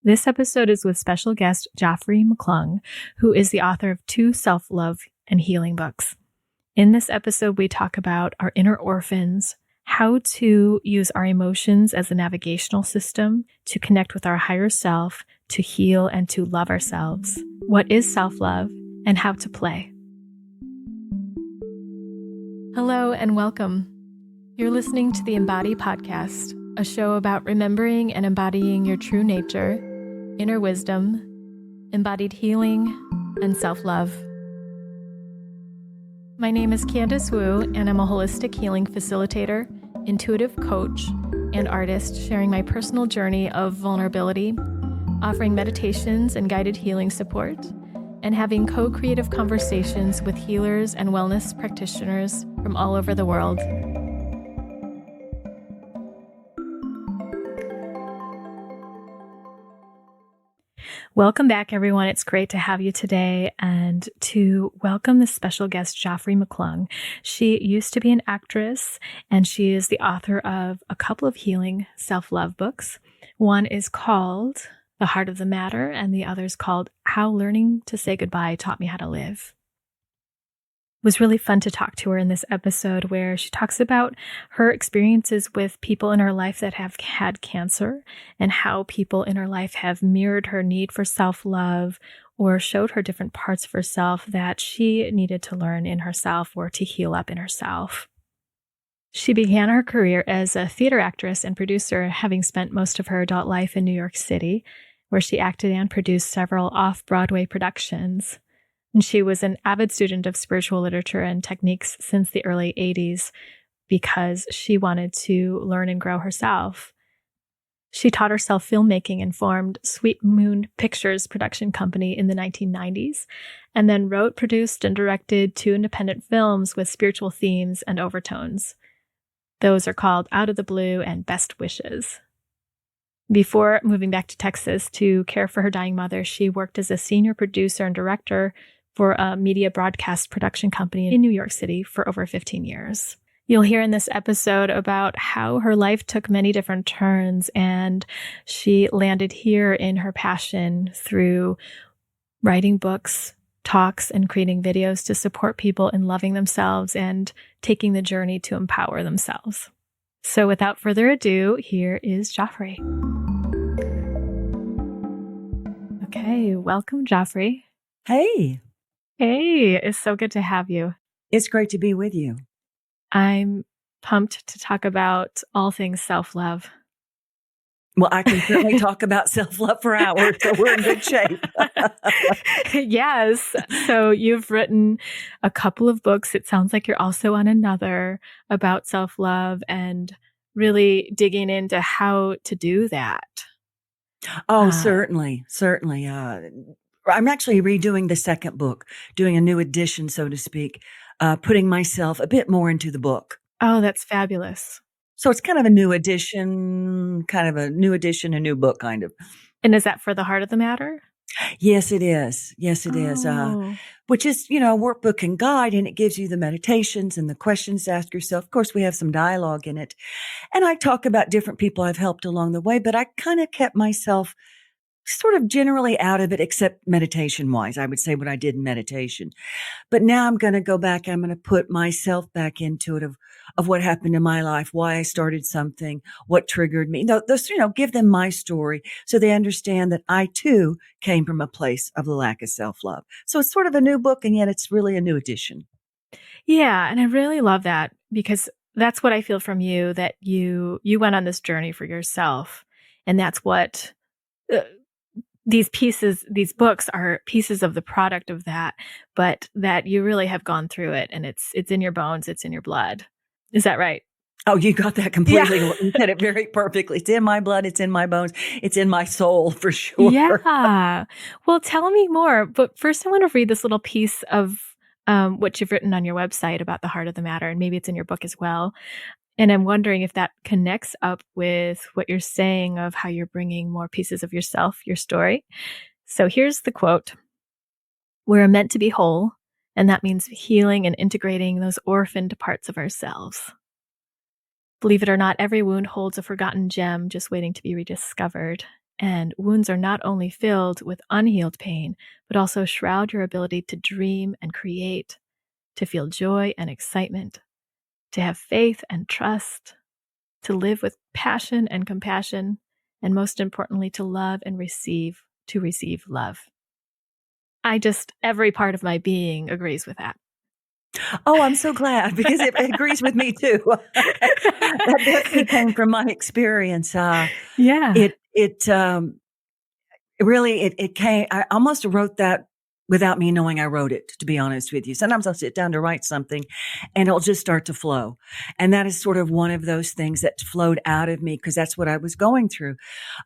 This episode is with special guest Joffre McClung, who is the author of 2 self-love and healing books. In this episode, we talk about our inner orphans, how to use our emotions as a navigational system to connect with our higher self, to heal and to love ourselves, what is self-love, and how to play. Hello and welcome. You're listening to the Embodied podcast, a show about remembering and embodying your true nature, inner wisdom, embodied healing, and self-love. My name is Candace Wu, and I'm a holistic healing facilitator, intuitive coach, and artist, sharing my personal journey of vulnerability, offering meditations and guided healing support, and having co-creative conversations with healers and wellness practitioners from all over the world. Welcome back, everyone. It's great to have you today and to welcome the special guest, Joffre McClung. She used to be an actress, and she is the author of a couple of healing self-love books. One is called The Heart of the Matter, and the other is called How Learning to Say Goodbye Taught Me How to Live. It was really fun to talk to her in this episode where she talks about her experiences with people in her life that have had cancer and how people in her life have mirrored her need for self-love or showed her different parts of herself that she needed to learn in herself or to heal up in herself. She began her career as a theater actress and producer, having spent most of her adult life in New York City, where she acted and produced several off-Broadway productions. And she was an avid student of spiritual literature and techniques since the early 80s because she wanted to learn and grow herself. She taught herself filmmaking and formed Sweet Moon Pictures production company in the 1990s, and then wrote, produced, and directed 2 independent films with spiritual themes and overtones. Those are called Out of the Blue and Best Wishes. Before moving back to Texas to care for her dying mother, she worked as a senior producer and director for a media broadcast production company in New York City for over 15 years. You'll hear in this episode about how her life took many different turns, and she landed here in her passion through writing books, talks, and creating videos to support people in loving themselves and taking the journey to empower themselves. So without further ado, here is Joffre. Okay, welcome, Joffre. Hey. Hey, it's so good to have you. It's great to be with you. I'm pumped to talk about all things self-love. Well, I can certainly talk about self-love for hours, so we're in good shape. Yes. So you've written a couple of books. It sounds like you're also on another about self-love and really digging into how to do that. Oh, certainly. I'm actually redoing the second book, doing a new edition, so to speak, putting myself a bit more into the book. Oh, that's fabulous. So it's kind of a new edition, a new book, kind of. And is that for The Heart of the Matter? Yes, it is. Yes, it is. Which is, a workbook and guide, and it gives you the meditations and the questions to ask yourself. Of course, we have some dialogue in it. And I talk about different people I've helped along the way, but I kind of kept myself sort of generally out of it, except meditation-wise. I would say what I did in meditation. But now I'm going to go back. I'm going to put myself back into it of what happened in my life, why I started something, what triggered me. Give them my story so they understand that I too came from a place of the lack of self-love. So it's sort of a new book, and yet it's really a new edition. Yeah, and I really love that because that's what I feel from you, that you went on this journey for yourself, and that's what these books are pieces of the product of that, but that you really have gone through it, and it's in your bones, it's in your blood. Is that right? Oh, you got that completely. Yeah. You said it very perfectly. It's in my blood. It's in my bones. It's in my soul for sure. Yeah. Well, tell me more. But first I want to read this little piece of what you've written on your website about the heart of the matter, and maybe it's in your book as well. And I'm wondering if that connects up with what you're saying of how you're bringing more pieces of yourself, your story. So here's the quote. We're meant to be whole, and that means healing and integrating those orphaned parts of ourselves. Believe it or not, every wound holds a forgotten gem just waiting to be rediscovered. And wounds are not only filled with unhealed pain, but also shroud your ability to dream and create, to feel joy and excitement, to have faith and trust, to live with passion and compassion, and most importantly, to love and to receive love. Every part of my being agrees with that. Oh, I'm so glad because it agrees with me too. That definitely came from my experience. Yeah. It came, I almost wrote that without me knowing I wrote it, to be honest with you. Sometimes I'll sit down to write something and it'll just start to flow. And that is sort of one of those things that flowed out of me because that's what I was going through,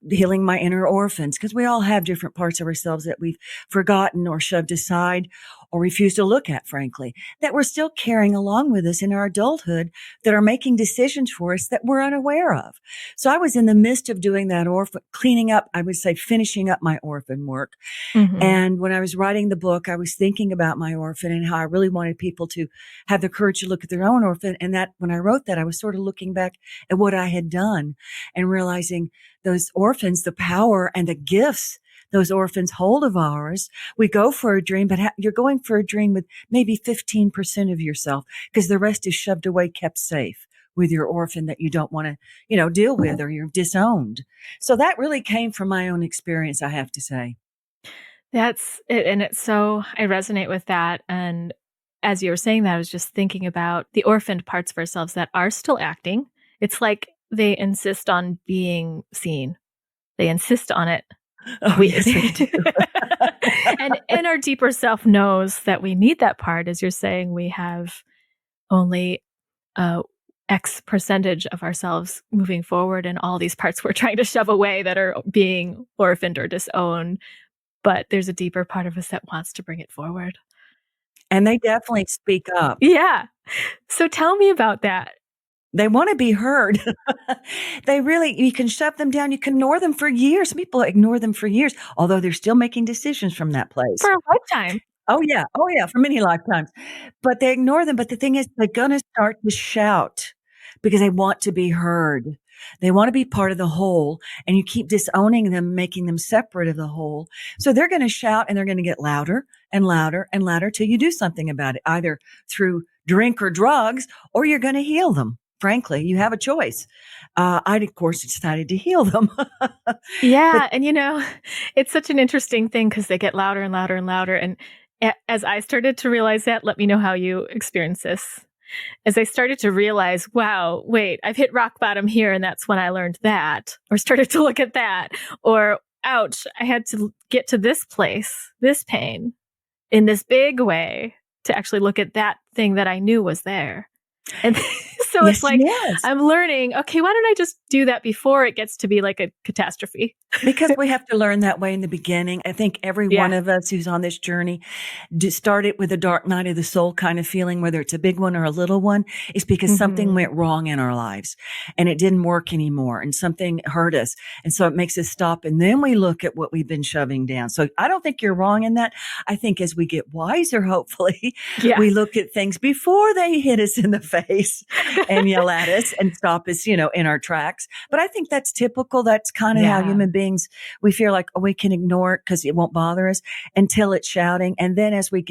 healing my inner orphans, because we all have different parts of ourselves that we've forgotten or shoved aside or refused to look at, frankly, that we're still carrying along with us in our adulthood that are making decisions for us that we're unaware of. So I was in the midst of doing that cleaning up, I would say finishing up my orphan work. Mm-hmm. And when I was writing the book, I was thinking about my orphan and how I really wanted people to have the courage to look at their own orphan. And that when I wrote that, I was sort of looking back at what I had done and realizing those orphans, the power and the gifts those orphans hold of ours. We go for a dream, but you're going for a dream with maybe 15% of yourself because the rest is shoved away, kept safe with your orphan that you don't want to, deal with, or you're disowned. So that really came from my own experience, I have to say. That's it. And I resonate with that. And as you were saying that, I was just thinking about the orphaned parts of ourselves that are still acting. It's like they insist on being seen. They insist on it. Oh, yes, they do. And our deeper self knows that we need that part. As you're saying, we have only X percentage of ourselves moving forward, and all these parts we're trying to shove away that are being orphaned or disowned. But there's a deeper part of us that wants to bring it forward. And they definitely speak up. Yeah. So tell me about that. They want to be heard. You can shove them down. You can ignore them for years. People ignore them for years, although they're still making decisions from that place. For a lifetime. Oh, yeah. Oh, yeah. For many lifetimes. But they ignore them. But the thing is, they're going to start to shout because they want to be heard. They want to be part of the whole, and you keep disowning them, making them separate of the whole. So they're going to shout and they're going to get louder and louder and louder till you do something about it, either through drink or drugs, or you're going to heal them. Frankly, you have a choice. I, of course, decided to heal them. Yeah. And, it's such an interesting thing because they get louder and louder and louder. And as I started to realize that, let me know how you experience this. As I started to realize, wow, wait, I've hit rock bottom here. And that's when I learned that, or started to look at that, or ouch, I had to get to this place, this pain in this big way to actually look at that thing that I knew was there. And so Yes, it's like, yes. I'm learning, okay, why don't I just do that before it gets to be like a catastrophe? Because we have to learn that way in the beginning. I think every one of us who's on this journey started with a dark night of the soul kind of feeling, whether it's a big one or a little one, is because something went wrong in our lives and it didn't work anymore and something hurt us. And so it makes us stop. And then we look at what we've been shoving down. So I don't think you're wrong in that. I think as we get wiser, hopefully, we look at things before they hit us in the face and yell at us and stop us, in our tracks. But I think that's typical. That's kind of how human beings, we feel like we can ignore it because it won't bother us until it's shouting. And then as we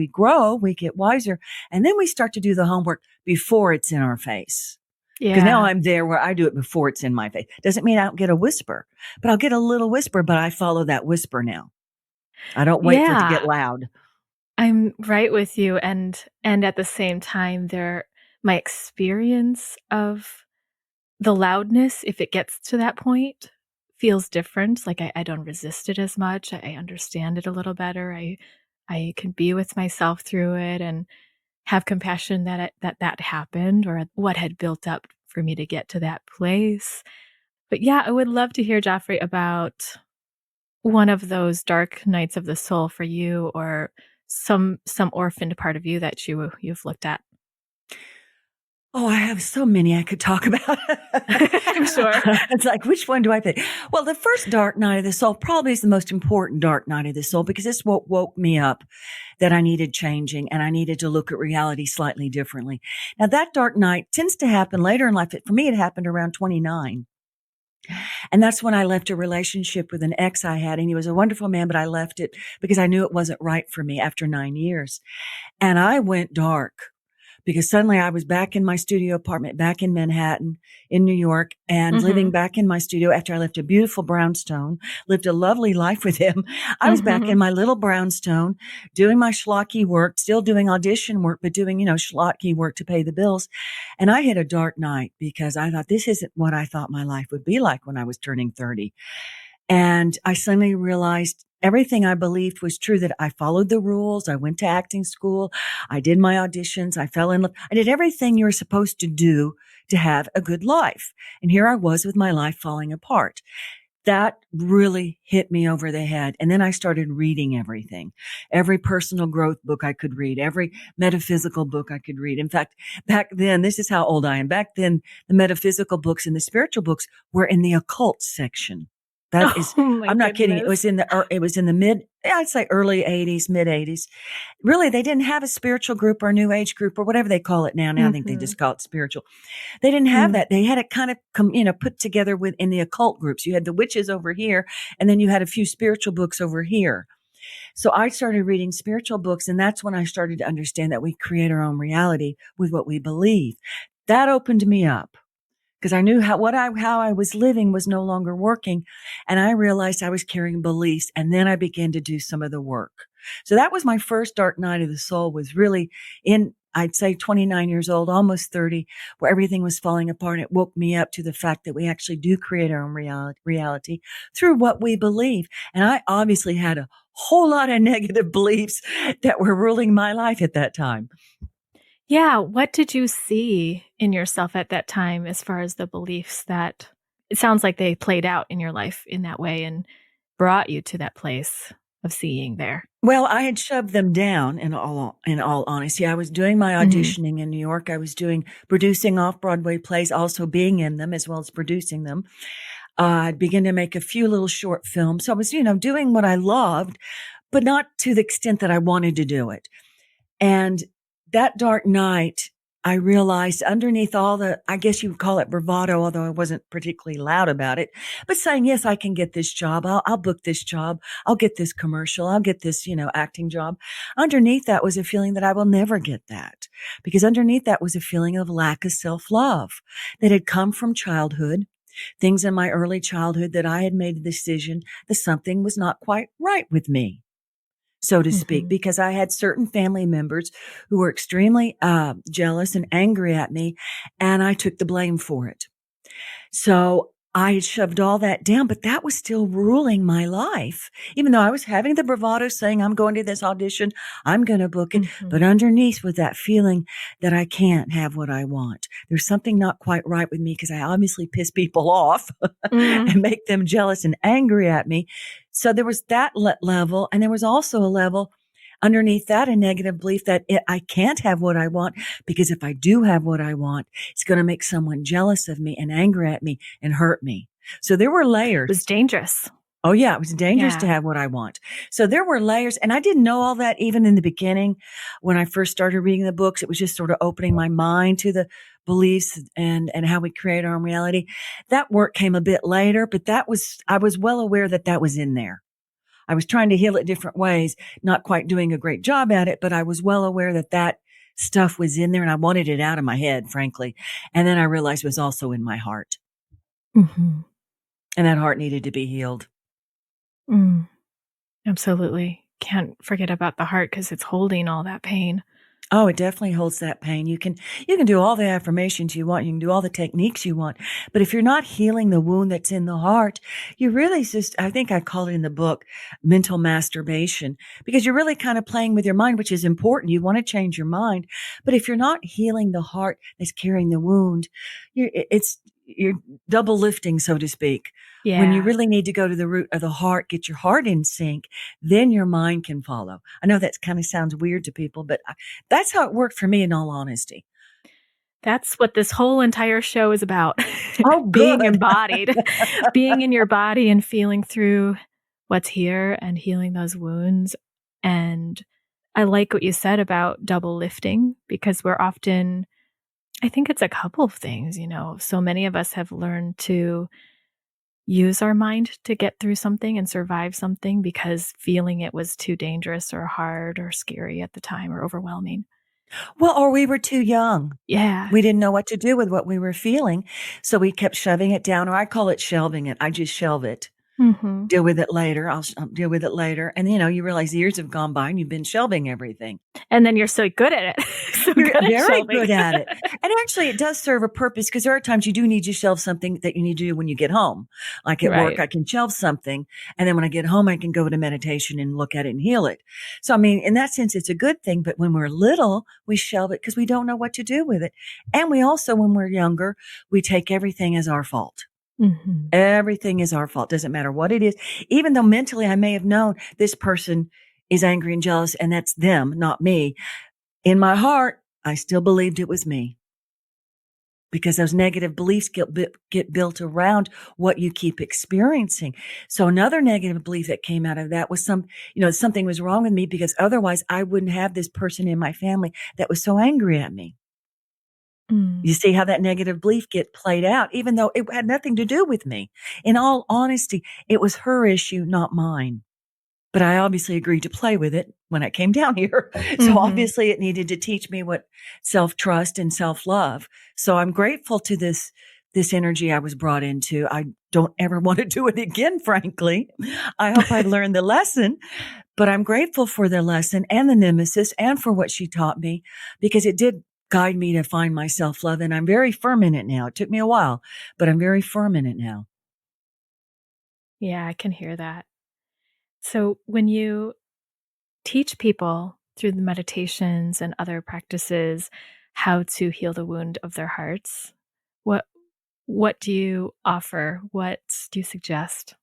grow, we get wiser. And then we start to do the homework before it's in our face. Because now I'm there where I do it before it's in my face. Doesn't mean I don't get a whisper, but I'll get a little whisper, but I follow that whisper now. I don't wait for it to get loud. I'm right with you. And at the same time, my experience of the loudness, if it gets to that point, feels different. Like I don't resist it as much. I understand it a little better. I can be with myself through it and have compassion that happened or what had built up for me to get to that place. But yeah, I would love to hear, Joffre, about one of those dark nights of the soul for you, or some orphaned part of you that you've looked at. Oh, I have so many I could talk about. I'm sure. It's like, which one do I pick? Well, the first dark night of the soul probably is the most important dark night of the soul because it's what woke me up that I needed changing and I needed to look at reality slightly differently. Now, that dark night tends to happen later in life. For me, it happened around 29. And that's when I left a relationship with an ex I had, and he was a wonderful man, but I left it because I knew it wasn't right for me after 9 years. And I went dark because suddenly I was back in my studio apartment, back in Manhattan, in New York, and living back in my studio after I left a beautiful brownstone, lived a lovely life with him. I was back in my little brownstone doing my schlocky work, still doing audition work, but doing, schlocky work to pay the bills. And I hit a dark night because I thought this isn't what I thought my life would be like when I was turning 30. And I suddenly realized everything I believed was true, that I followed the rules. I went to acting school. I did my auditions. I fell in love. I did everything you're supposed to do to have a good life. And here I was with my life falling apart. That really hit me over the head. And then I started reading everything, every personal growth book I could read, every metaphysical book I could read. In fact, back then, this is how old I am. Back then, the metaphysical books and the spiritual books were in the occult section. That is, I'm not kidding. It was in the I'd say early 80s, mid 80s. Really, they didn't have a spiritual group or a new age group or whatever they call it now. Now I think they just call it spiritual. They didn't have that. They had it kind of, put together in the occult groups. You had the witches over here, and then you had a few spiritual books over here. So I started reading spiritual books, and that's when I started to understand that we create our own reality with what we believe. That opened me up, because I knew how I was living was no longer working. And I realized I was carrying beliefs. And then I began to do some of the work. So that was my first dark night of the soul, was really I'd say 29 years old, almost 30, where everything was falling apart. And it woke me up to the fact that we actually do create our own reality through what we believe. And I obviously had a whole lot of negative beliefs that were ruling my life at that time. Yeah. What did you see in yourself at that time as far as the beliefs that it sounds like they played out in your life in that way and brought you to that place of seeing there? Well, I had shoved them down in all honesty. I was doing my auditioning in New York. I was producing off-Broadway plays, also being in them as well as producing them. I'd begin to make a few little short films. So I was, doing what I loved, but not to the extent that I wanted to do it. And that dark night, I realized underneath all I guess you would call it bravado, although I wasn't particularly loud about it, but saying, yes, I can get this job. I'll book this job. I'll get this commercial. I'll get this, acting job. Underneath that was a feeling that I will never get that, because underneath that was a feeling of lack of self-love that had come from childhood, things in my early childhood that I had made a decision that something was not quite right with me, so to speak, because I had certain family members who were extremely jealous and angry at me, and I took the blame for it. So I shoved all that down, but that was still ruling my life, even though I was having the bravado saying, I'm going to this audition, I'm going to book it. But underneath was that feeling that I can't have what I want. There's something not quite right with me, because I obviously piss people off and make them jealous and angry at me. So there was that level. And there was also a level underneath that, a negative belief that I can't have what I want, because if I do have what I want, it's going to make someone jealous of me and angry at me and hurt me. So there were layers. It was dangerous. Oh, yeah. It was dangerous to have what I want. So there were layers. And I didn't know all that even in the beginning. When I first started reading the books, it was just sort of opening my mind to the beliefs and how we create our own reality. That work came a bit later, but I was well aware that was in there. I was trying to heal it different ways, not quite doing a great job at it, but I was well aware that stuff was in there, and I wanted it out of my head, frankly. And then I realized it was also in my heart. And that heart needed to be healed. Absolutely. Can't forget about the heart, because it's holding all that pain. Oh, it definitely holds that pain. You can do all the affirmations you want. You can do all the techniques you want. But if you're not healing the wound that's in the heart, you really I think I call it in the book, mental masturbation, because you're really kind of playing with your mind, which is important. You want to change your mind. But if you're not healing the heart that's carrying the wound, you're double lifting, so to speak. Yeah. When you really need to go to the root of the heart, get your heart in sync, then your mind can follow. I know that kind of sounds weird to people, but that's how it worked for me, in all honesty. That's what this whole entire show is about. Oh, being embodied, being in your body and feeling through what's here and healing those wounds. And I like what you said about double lifting, because we're often, I think it's a couple of things, so many of us have learned to use our mind to get through something and survive something because feeling it was too dangerous or hard or scary at the time or overwhelming. Well, or we were too young. Yeah. We didn't know what to do with what we were feeling. So we kept shoving it down, or I call it shelving it. I just shelve it. Mm-hmm. Deal with it later. I'll deal with it later. And, you realize years have gone by and you've been shelving everything. And then you're so good at it. So You're good at very shelving. good at it. And actually, it does serve a purpose because there are times you do need to shelve something that you need to do when you get home. Like at work, Right. I can shelve something. And then when I get home, I can go to meditation and look at it and heal it. So, I mean, in that sense, it's a good thing. But when we're little, we shelve it because we don't know what to do with it. And we also, when we're younger, we take everything as our fault. Mm-hmm. Everything is our fault. Doesn't matter what it is. Even though mentally I may have known this person is angry and jealous and that's them, not me. In my heart, I still believed it was me because those negative beliefs get built around what you keep experiencing. So another negative belief that came out of that was something was wrong with me because otherwise I wouldn't have this person in my family that was so angry at me. You see how that negative belief get played out, even though it had nothing to do with me. In all honesty, it was her issue, not mine. But I obviously agreed to play with it when I came down here. So obviously it needed to teach me what self-trust and self-love. So I'm grateful to this energy I was brought into. I don't ever want to do it again, frankly. I hope I learned the lesson, but I'm grateful for the lesson and the Nemesis and for what she taught me because it did guide me to find my self-love. And I'm very firm in it now. It took me a while, but I'm very firm in it now. Yeah, I can hear that. So when you teach people through the meditations and other practices how to heal the wound of their hearts, what do you offer? What do you suggest?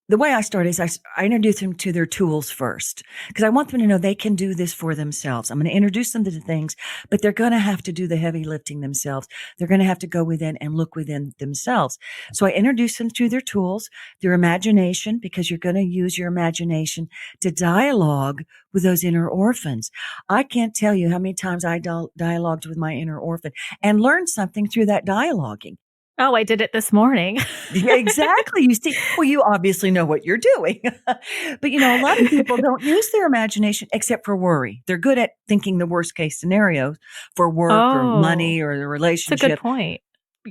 The way I start is I introduce them to their tools first because I want them to know they can do this for themselves. I'm going to introduce them to the things, but they're going to have to do the heavy lifting themselves. They're going to have to go within and look within themselves. So I introduce them to their tools, their imagination, because you're going to use your imagination to dialogue with those inner orphans. I can't tell you how many times I dialogued with my inner orphan and learned something through that dialoguing. Oh, I did it this morning. Yeah, exactly. You see, well, you obviously know what you're doing. But, a lot of people don't use their imagination except for worry. They're good at thinking the worst case scenarios for work or money or the That's a relationship. good point.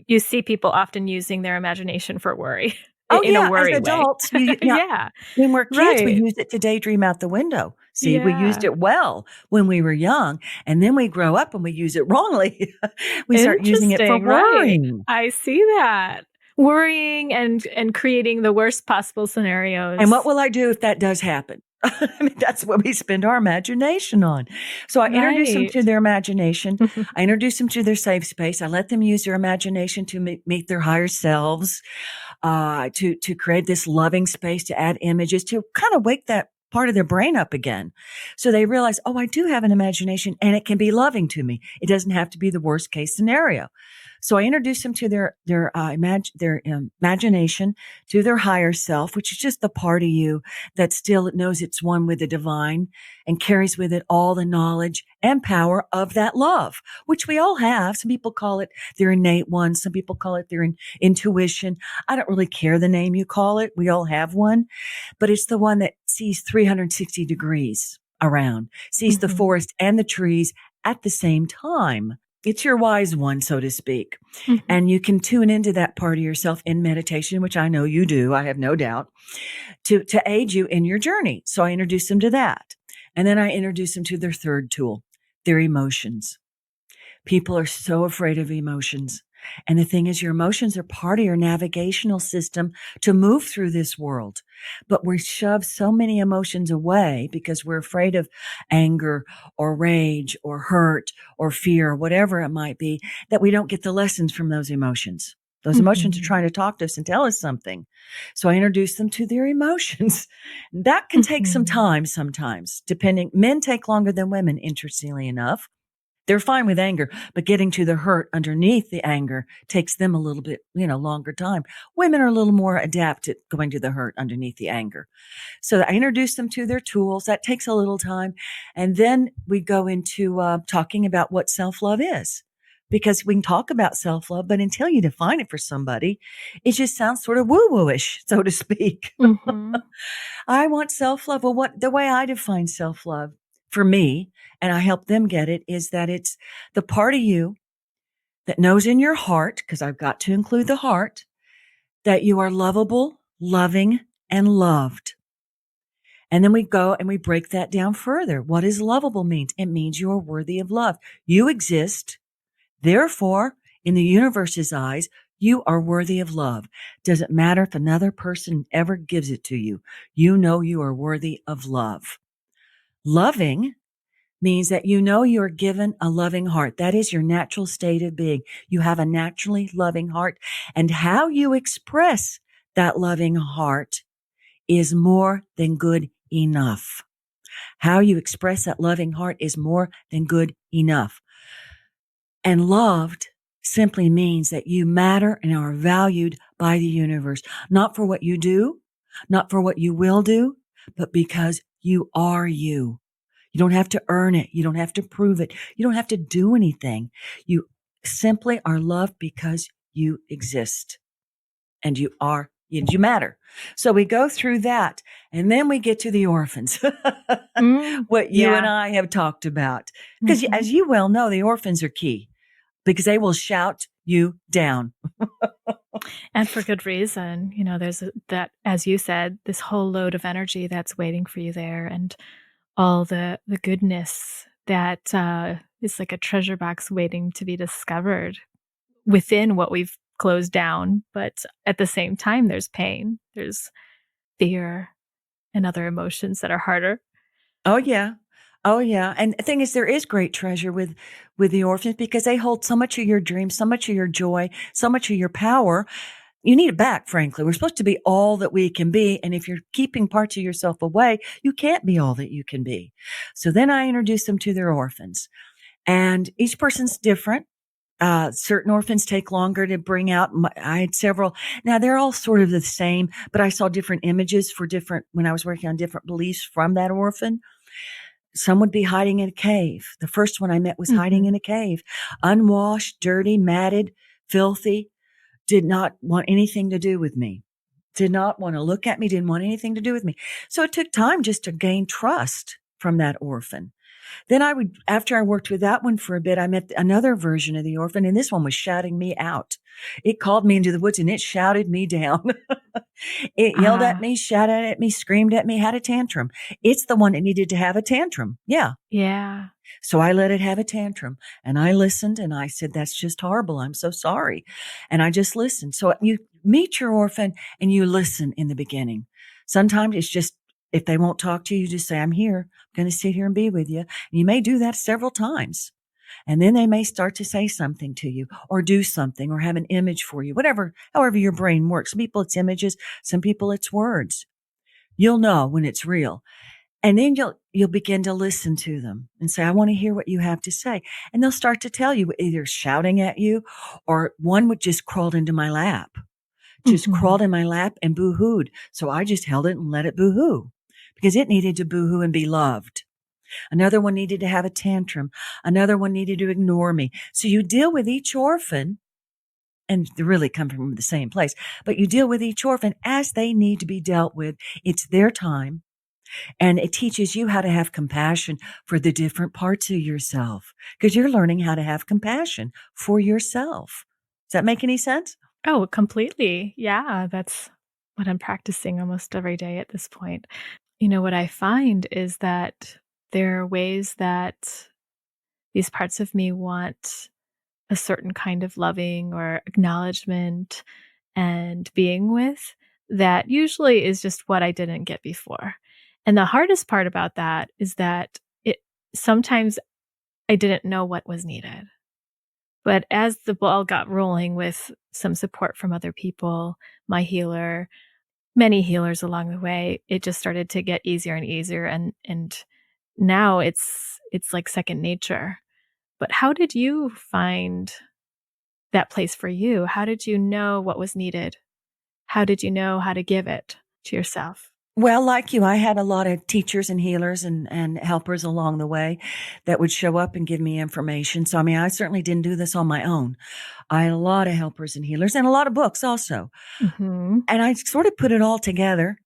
You see people often using their imagination for worry Oh, in a yeah. As worry way. adults, Yeah, when we're kids, we right. used it to daydream out the window. See, we used Yeah. it well when we were young, and then we grow up and we use it wrongly. We start using it for Interesting, right. worrying. I see that. Worrying and creating the worst possible scenarios. And what will I do if that does happen? I mean, that's what we spend our imagination on. So I introduce them to Right. their imagination. I introduce them to their safe space. I let them use their imagination to meet their higher selves, to create this loving space, to add images, to kind of wake that part of their brain up again. So they realize, oh, I do have an imagination and it can be loving to me. It doesn't have to be the worst case scenario. So I introduce them to their imagination, to their higher self, which is just the part of you that still knows it's one with the divine and carries with it all the knowledge and power of that love, which we all have. Some people call it their innate one. Some people call it their intuition. I don't really care the name you call it. We all have one, but it's the one that sees 360 degrees around, sees the forest and the trees at the same time. It's your wise one, so to speak. And you can tune into that part of yourself in meditation, which I know you do. I have no doubt to aid you in your journey. So I introduce them to that. And then I introduce them to their third tool, their emotions. People are so afraid of emotions. And the thing is, your emotions are part of your navigational system to move through this world. But we shove so many emotions away because we're afraid of anger or rage or hurt or fear, whatever it might be, that we don't get the lessons from those emotions. Those emotions are trying to talk to us and tell us something. So I introduce them to their emotions. That can take some time sometimes, depending. Men take longer than women, interestingly enough. They're fine with anger, but getting to the hurt underneath the anger takes them a little bit, longer time. Women are a little more adept at going to the hurt underneath the anger. So I introduce them to their tools. That takes a little time. And then we go into talking about what self-love is. because we can talk about self-love, but until you define it for somebody, it just sounds sort of woo-woo-ish, so to speak. Mm-hmm. I want self-love. Well, the way I define self-love for me, and I help them get it, is that it's the part of you that knows in your heart, because I've got to include the heart, that you are lovable, loving, and loved. And then we go and we break that down further. What does lovable mean? It means you are worthy of love. You exist. Therefore, in the universe's eyes, you are worthy of love. Doesn't matter if another person ever gives it to you. You know you are worthy of love. Loving means that you know you're given a loving heart. That is your natural state of being. You have a naturally loving heart. And how you express that loving heart is more than good enough. How you express that loving heart is more than good enough. And loved simply means that you matter and are valued by the universe, not for what you do, not for what you will do, but because you are you. You don't have to earn it. You don't have to prove it. You don't have to do anything. You simply are loved because you exist and you matter. So we go through that and then we get to the orphans, what you and I have talked about. Because as you well know, the orphans are key because they will shout you down. And for good reason. You know, there's that, as you said, this whole load of energy that's waiting for you there, and all the goodness that is like a treasure box waiting to be discovered within what we've closed down. But at the same time, there's pain, there's fear, and other emotions that are harder. Oh, yeah. Oh, yeah. And the thing is, there is great treasure with the orphans because they hold so much of your dreams, so much of your joy, so much of your power. You need it back, frankly. We're supposed to be all that we can be. And if you're keeping parts of yourself away, you can't be all that you can be. So then I introduce them to their orphans. And each person's different. Certain orphans take longer to bring out. I had several. Now they're all sort of the same, but I saw different images for different, when I was working on different beliefs from that orphan. Some would be hiding in a cave. The first one I met was hiding in a cave, unwashed, dirty, matted, filthy, did not want anything to do with me, did not want to look at me, didn't want anything to do with me. So it took time just to gain trust from that orphan. Then after I worked with that one for a bit, I met another version of the orphan, and this one was shouting me out. It called me into the woods and it shouted me down. It yelled at me, shouted at me, screamed at me, had a tantrum. It's the one that needed to have a tantrum. Yeah. Yeah. So I let it have a tantrum and I listened and I said, that's just horrible. I'm so sorry. And I just listened. So you meet your orphan and you listen in the beginning. Sometimes it's just, if they won't talk to you, you just say, I'm here. I'm going to sit here and be with you. And you may do that several times. And then they may start to say something to you or do something or have an image for you, however your brain works. Some people it's images. Some people it's words. You'll know when it's real. And then you'll begin to listen to them and say, I want to hear what you have to say. And they'll start to tell you, either shouting at you, or one would just crawled into my lap, crawled in my lap and boo-hooed. So I just held it and let it boo-hoo because it needed to boo-hoo and be loved. Another one needed to have a tantrum. Another one needed to ignore me. So you deal with each orphan, and they really come from the same place, but you deal with each orphan as they need to be dealt with. It's their time. And it teaches you how to have compassion for the different parts of yourself because you're learning how to have compassion for yourself. Does that make any sense? Oh, completely. Yeah, that's what I'm practicing almost every day at this point. You know, what I find is that there are ways that these parts of me want a certain kind of loving or acknowledgement and being with that usually is just what I didn't get before. And the hardest part about that is that sometimes I didn't know what was needed. But as the ball got rolling with some support from other people, my healer, many healers along the way, it just started to get easier and easier. And now it's like second nature. But how did you find that place for you? How did you know what was needed? How did you know how to give it to yourself? Well, like you, I had a lot of teachers and healers and helpers along the way that would show up and give me information. So, I mean, I certainly didn't do this on my own. I had a lot of helpers and healers and a lot of books also. Mm-hmm. And I sort of put it all together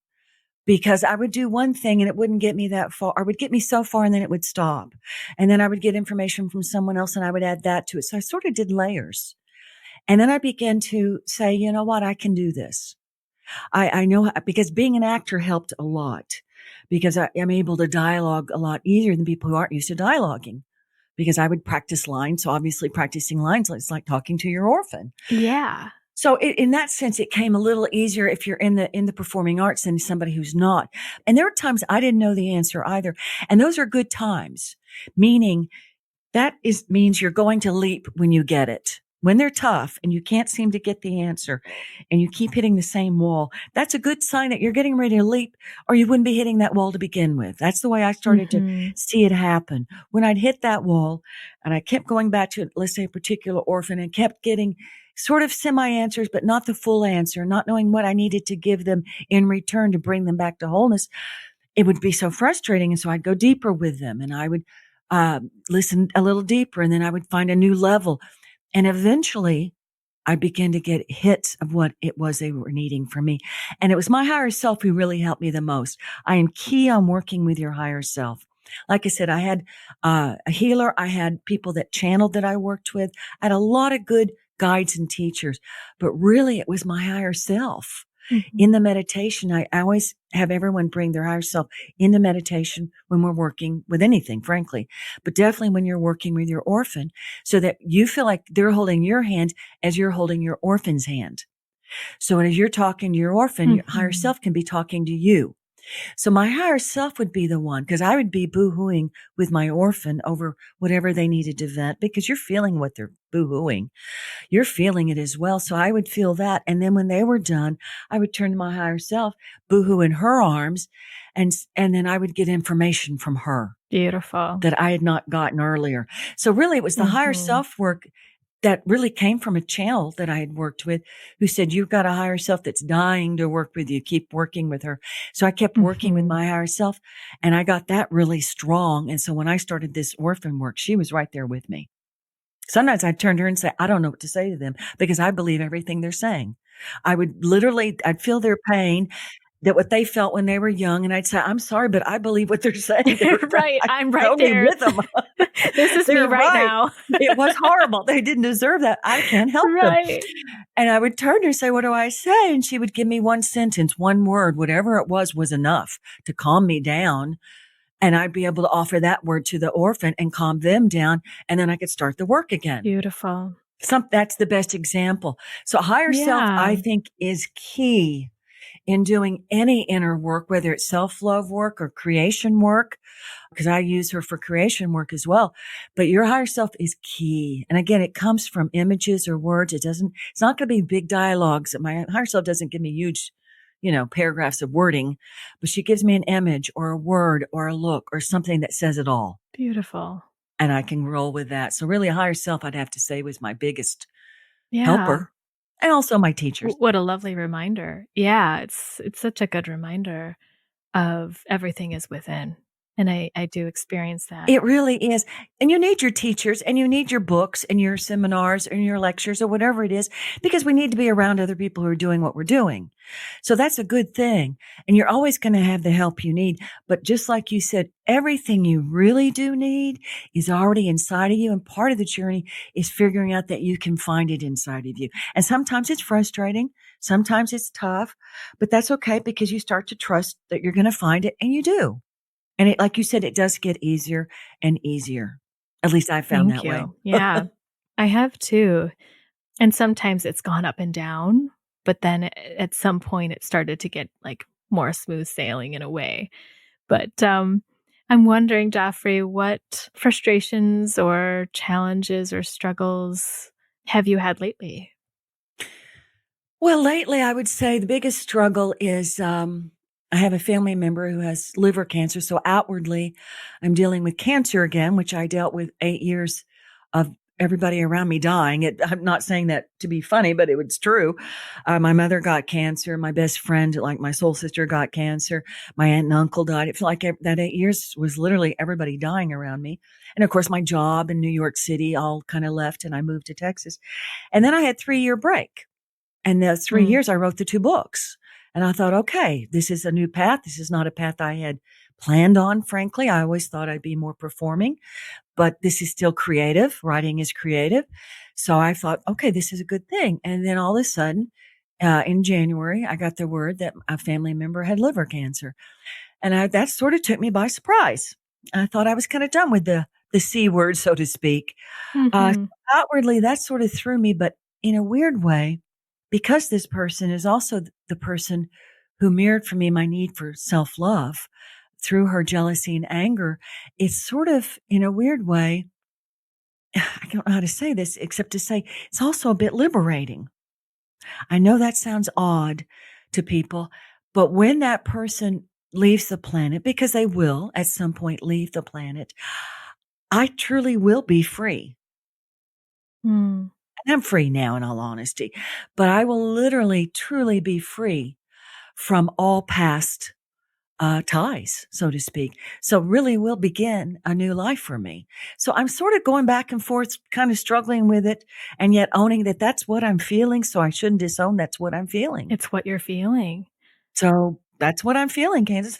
because I would do one thing and it wouldn't get me that far, or would get me so far and then it would stop. And then I would get information from someone else and I would add that to it. So I sort of did layers. And then I began to say, you know what? I can do this. I know because being an actor helped a lot because I am able to dialogue a lot easier than people who aren't used to dialoguing because I would practice lines. So obviously practicing lines, it's like talking to your orphan. Yeah. So in that sense, it came a little easier if you're in the performing arts than somebody who's not. And there were times I didn't know the answer either. And those are good times, meaning means you're going to leap when you get it. When they're tough and you can't seem to get the answer and you keep hitting the same wall, that's a good sign that you're getting ready to leap or you wouldn't be hitting that wall to begin with. That's the way I started to see it happen. When I'd hit that wall and I kept going back to, let's say, a particular orphan and kept getting sort of semi-answers, but not the full answer, not knowing what I needed to give them in return to bring them back to wholeness, it would be so frustrating. And so I'd go deeper with them and I would listen a little deeper and then I would find a new level. And eventually I began to get hits of what it was they were needing from me. And it was my higher self who really helped me the most. I am key on working with your higher self. Like I said, I had a healer. I had people that channeled that I worked with. I had a lot of good guides and teachers, but really it was my higher self. In the meditation, I always have everyone bring their higher self into meditation when we're working with anything, frankly, but definitely when you're working with your orphan so that you feel like they're holding your hand as you're holding your orphan's hand. So as you're talking to your orphan, your higher self can be talking to you. So my higher self would be the one because I would be boo-hooing with my orphan over whatever they needed to vent because you're feeling what they're boo-hooing. You're feeling it as well. So I would feel that. And then when they were done, I would turn to my higher self, boo-hoo in her arms. And then I would get information from her. Beautiful. That I had not gotten earlier. So really it was the higher self work that really came from a channel that I had worked with who said, you've got a higher self that's dying to work with you. Keep working with her. So I kept working with my higher self and I got that really strong. And so when I started this orphan work, she was right there with me. Sometimes I'd turn to her and say, I don't know what to say to them because I believe everything they're saying. I'd feel their pain, that what they felt when they were young. And I'd say, I'm sorry, but I believe what they're saying. Right. I'm right there with them. This is me right now. It was horrible. They didn't deserve that. I can't help them. And I would turn to her and say, what do I say? And she would give me one sentence, one word, whatever it was enough to calm me down. And I'd be able to offer that word to the orphan and calm them down. And then I could start the work again. Beautiful. That's the best example. So higher self, I think, is key in doing any inner work, whether it's self-love work or creation work, because I use her for creation work as well. But your higher self is key. And again, it comes from images or words. It's not going to be big dialogues. My higher self doesn't give me huge, paragraphs of wording, but she gives me an image or a word or a look or something that says it all. Beautiful. And I can roll with that. So really a higher self, I'd have to say, was my biggest helper. And also my teachers. What a lovely reminder. Yeah, it's such a good reminder of everything is within. And I do experience that. It really is. And you need your teachers and you need your books and your seminars and your lectures or whatever it is, because we need to be around other people who are doing what we're doing. So that's a good thing. And you're always going to have the help you need. But just like you said, everything you really do need is already inside of you. And part of the journey is figuring out that you can find it inside of you. And sometimes it's frustrating. Sometimes it's tough, but that's okay because you start to trust that you're going to find it and you do. And like you said, it does get easier and easier. At least I found that way. Yeah, I have too. And sometimes it's gone up and down, but then at some point it started to get like more smooth sailing in a way. But I'm wondering, Joffre, what frustrations or challenges or struggles have you had lately? Well, lately I would say the biggest struggle is I have a family member who has liver cancer. So outwardly, I'm dealing with cancer again, which I dealt with 8 years of everybody around me dying. I'm not saying that to be funny, but it was true. My mother got cancer. My best friend, like my soul sister, got cancer. My aunt and uncle died. It felt like that 8 years was literally everybody dying around me. And of course, my job in New York City all kind of left, and I moved to Texas. And then I had 3 year break. And those 3 years, I wrote the 2 books. And I thought, okay, this is a new path. This is not a path I had planned on, frankly. I always thought I'd be more performing, but this is still creative. Writing is creative. So I thought, okay, this is a good thing. And then all of a sudden, in January, I got the word that a family member had liver cancer. And that sort of took me by surprise. I thought I was kind of done with the C word, so to speak. Outwardly, that sort of threw me, but in a weird way, because this person is also the person who mirrored for me my need for self-love through her jealousy and anger, it's sort of, in a weird way, I don't know how to say this except to say it's also a bit liberating. I know that sounds odd to people, but when that person leaves the planet, because they will at some point leave the planet, I truly will be free. And I'm free now, in all honesty, but I will literally, truly be free from all past ties, so to speak. So really will begin a new life for me. So I'm sort of going back and forth, kind of struggling with it, and yet owning that that's what I'm feeling. So I shouldn't disown that's what I'm feeling. It's what you're feeling. So that's what I'm feeling, Candace.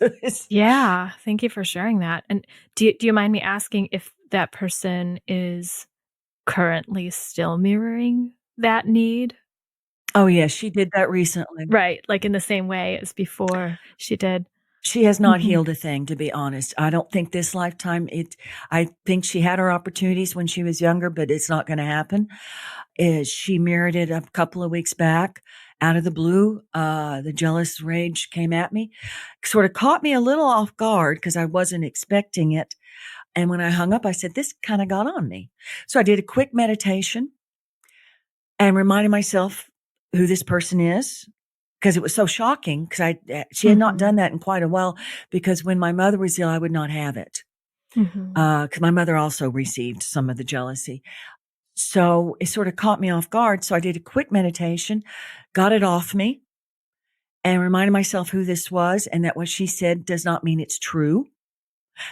Yeah. Thank you for sharing that. And do you mind me asking if that person is currently still mirroring that need? Oh, yeah. She did that recently. Right. Like in the same way as before she did. She has not healed a thing, to be honest. I don't think this lifetime I think she had her opportunities when she was younger, but it's not going to happen. She mirrored it a couple of weeks back out of the blue. The jealous rage came at me, sort of caught me a little off guard because I wasn't expecting it. And when I hung up, I said, this kind of got on me. So I did a quick meditation and reminded myself who this person is, because it was so shocking, because she had not done that in quite a while, because when my mother was ill, I would not have it. Because my mother also received some of the jealousy. So it sort of caught me off guard. So I did a quick meditation, got it off me, and reminded myself who this was, and that what she said does not mean it's true.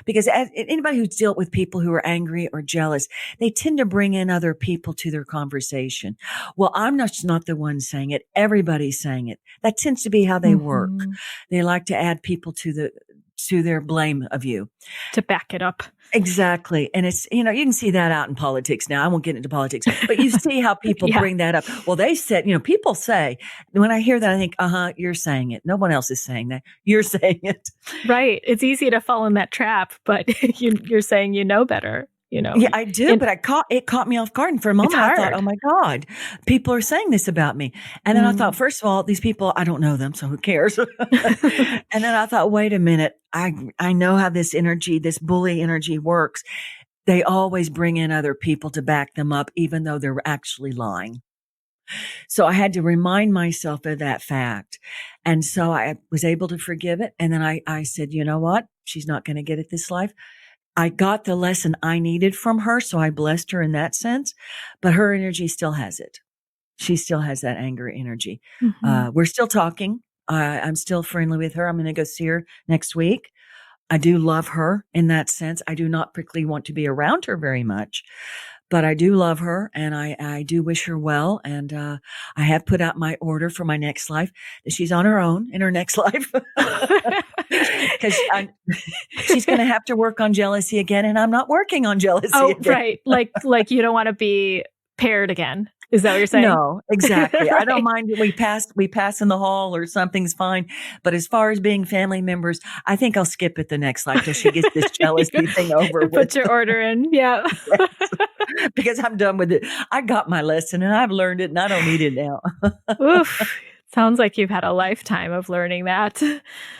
Because anybody who's dealt with people who are angry or jealous, they tend to bring in other people to their conversation. Well, I'm not the one saying it. Everybody's saying it. That tends to be how they work. They like to add people to their blame of you. To back it up. Exactly. And it's, you can see that out in politics now. I won't get into politics, but you see how people bring that up. Well, they said, people say, when I hear that, I think, you're saying it. No one else is saying that. You're saying it. Right. It's easy to fall in that trap, but you're saying you know better. Yeah, I do, but it caught me off guard. And for a moment, I thought, oh my God, people are saying this about me. And then I thought, first of all, these people, I don't know them, so who cares? And then I thought, wait a minute, I know how this energy, this bully energy works. They always bring in other people to back them up, even though they're actually lying. So I had to remind myself of that fact. And so I was able to forgive it. And then I said, you know what? She's not going to get it this life. I got the lesson I needed from her, so I blessed her in that sense, but her energy still has it. She still has that anger energy. We're still talking. I'm still friendly with her. I'm going to go see her next week. I do love her in that sense. I do not particularly want to be around her very much, but I do love her, and I do wish her well. And I have put out my order for my next life that she's on her own in her next life. Because she's going to have to work on jealousy again, and I'm not working on jealousy again. Right. Like you don't want to be paired again. Is that what you're saying? No, exactly. Right. I don't mind if we pass in the hall or something's fine. But as far as being family members, I think I'll skip it the next life till she gets this jealousy thing over with. Put your order in. Yeah. Yes. Because I'm done with it. I got my lesson and I've learned it and I don't need it now. Oof. Sounds like you've had a lifetime of learning that.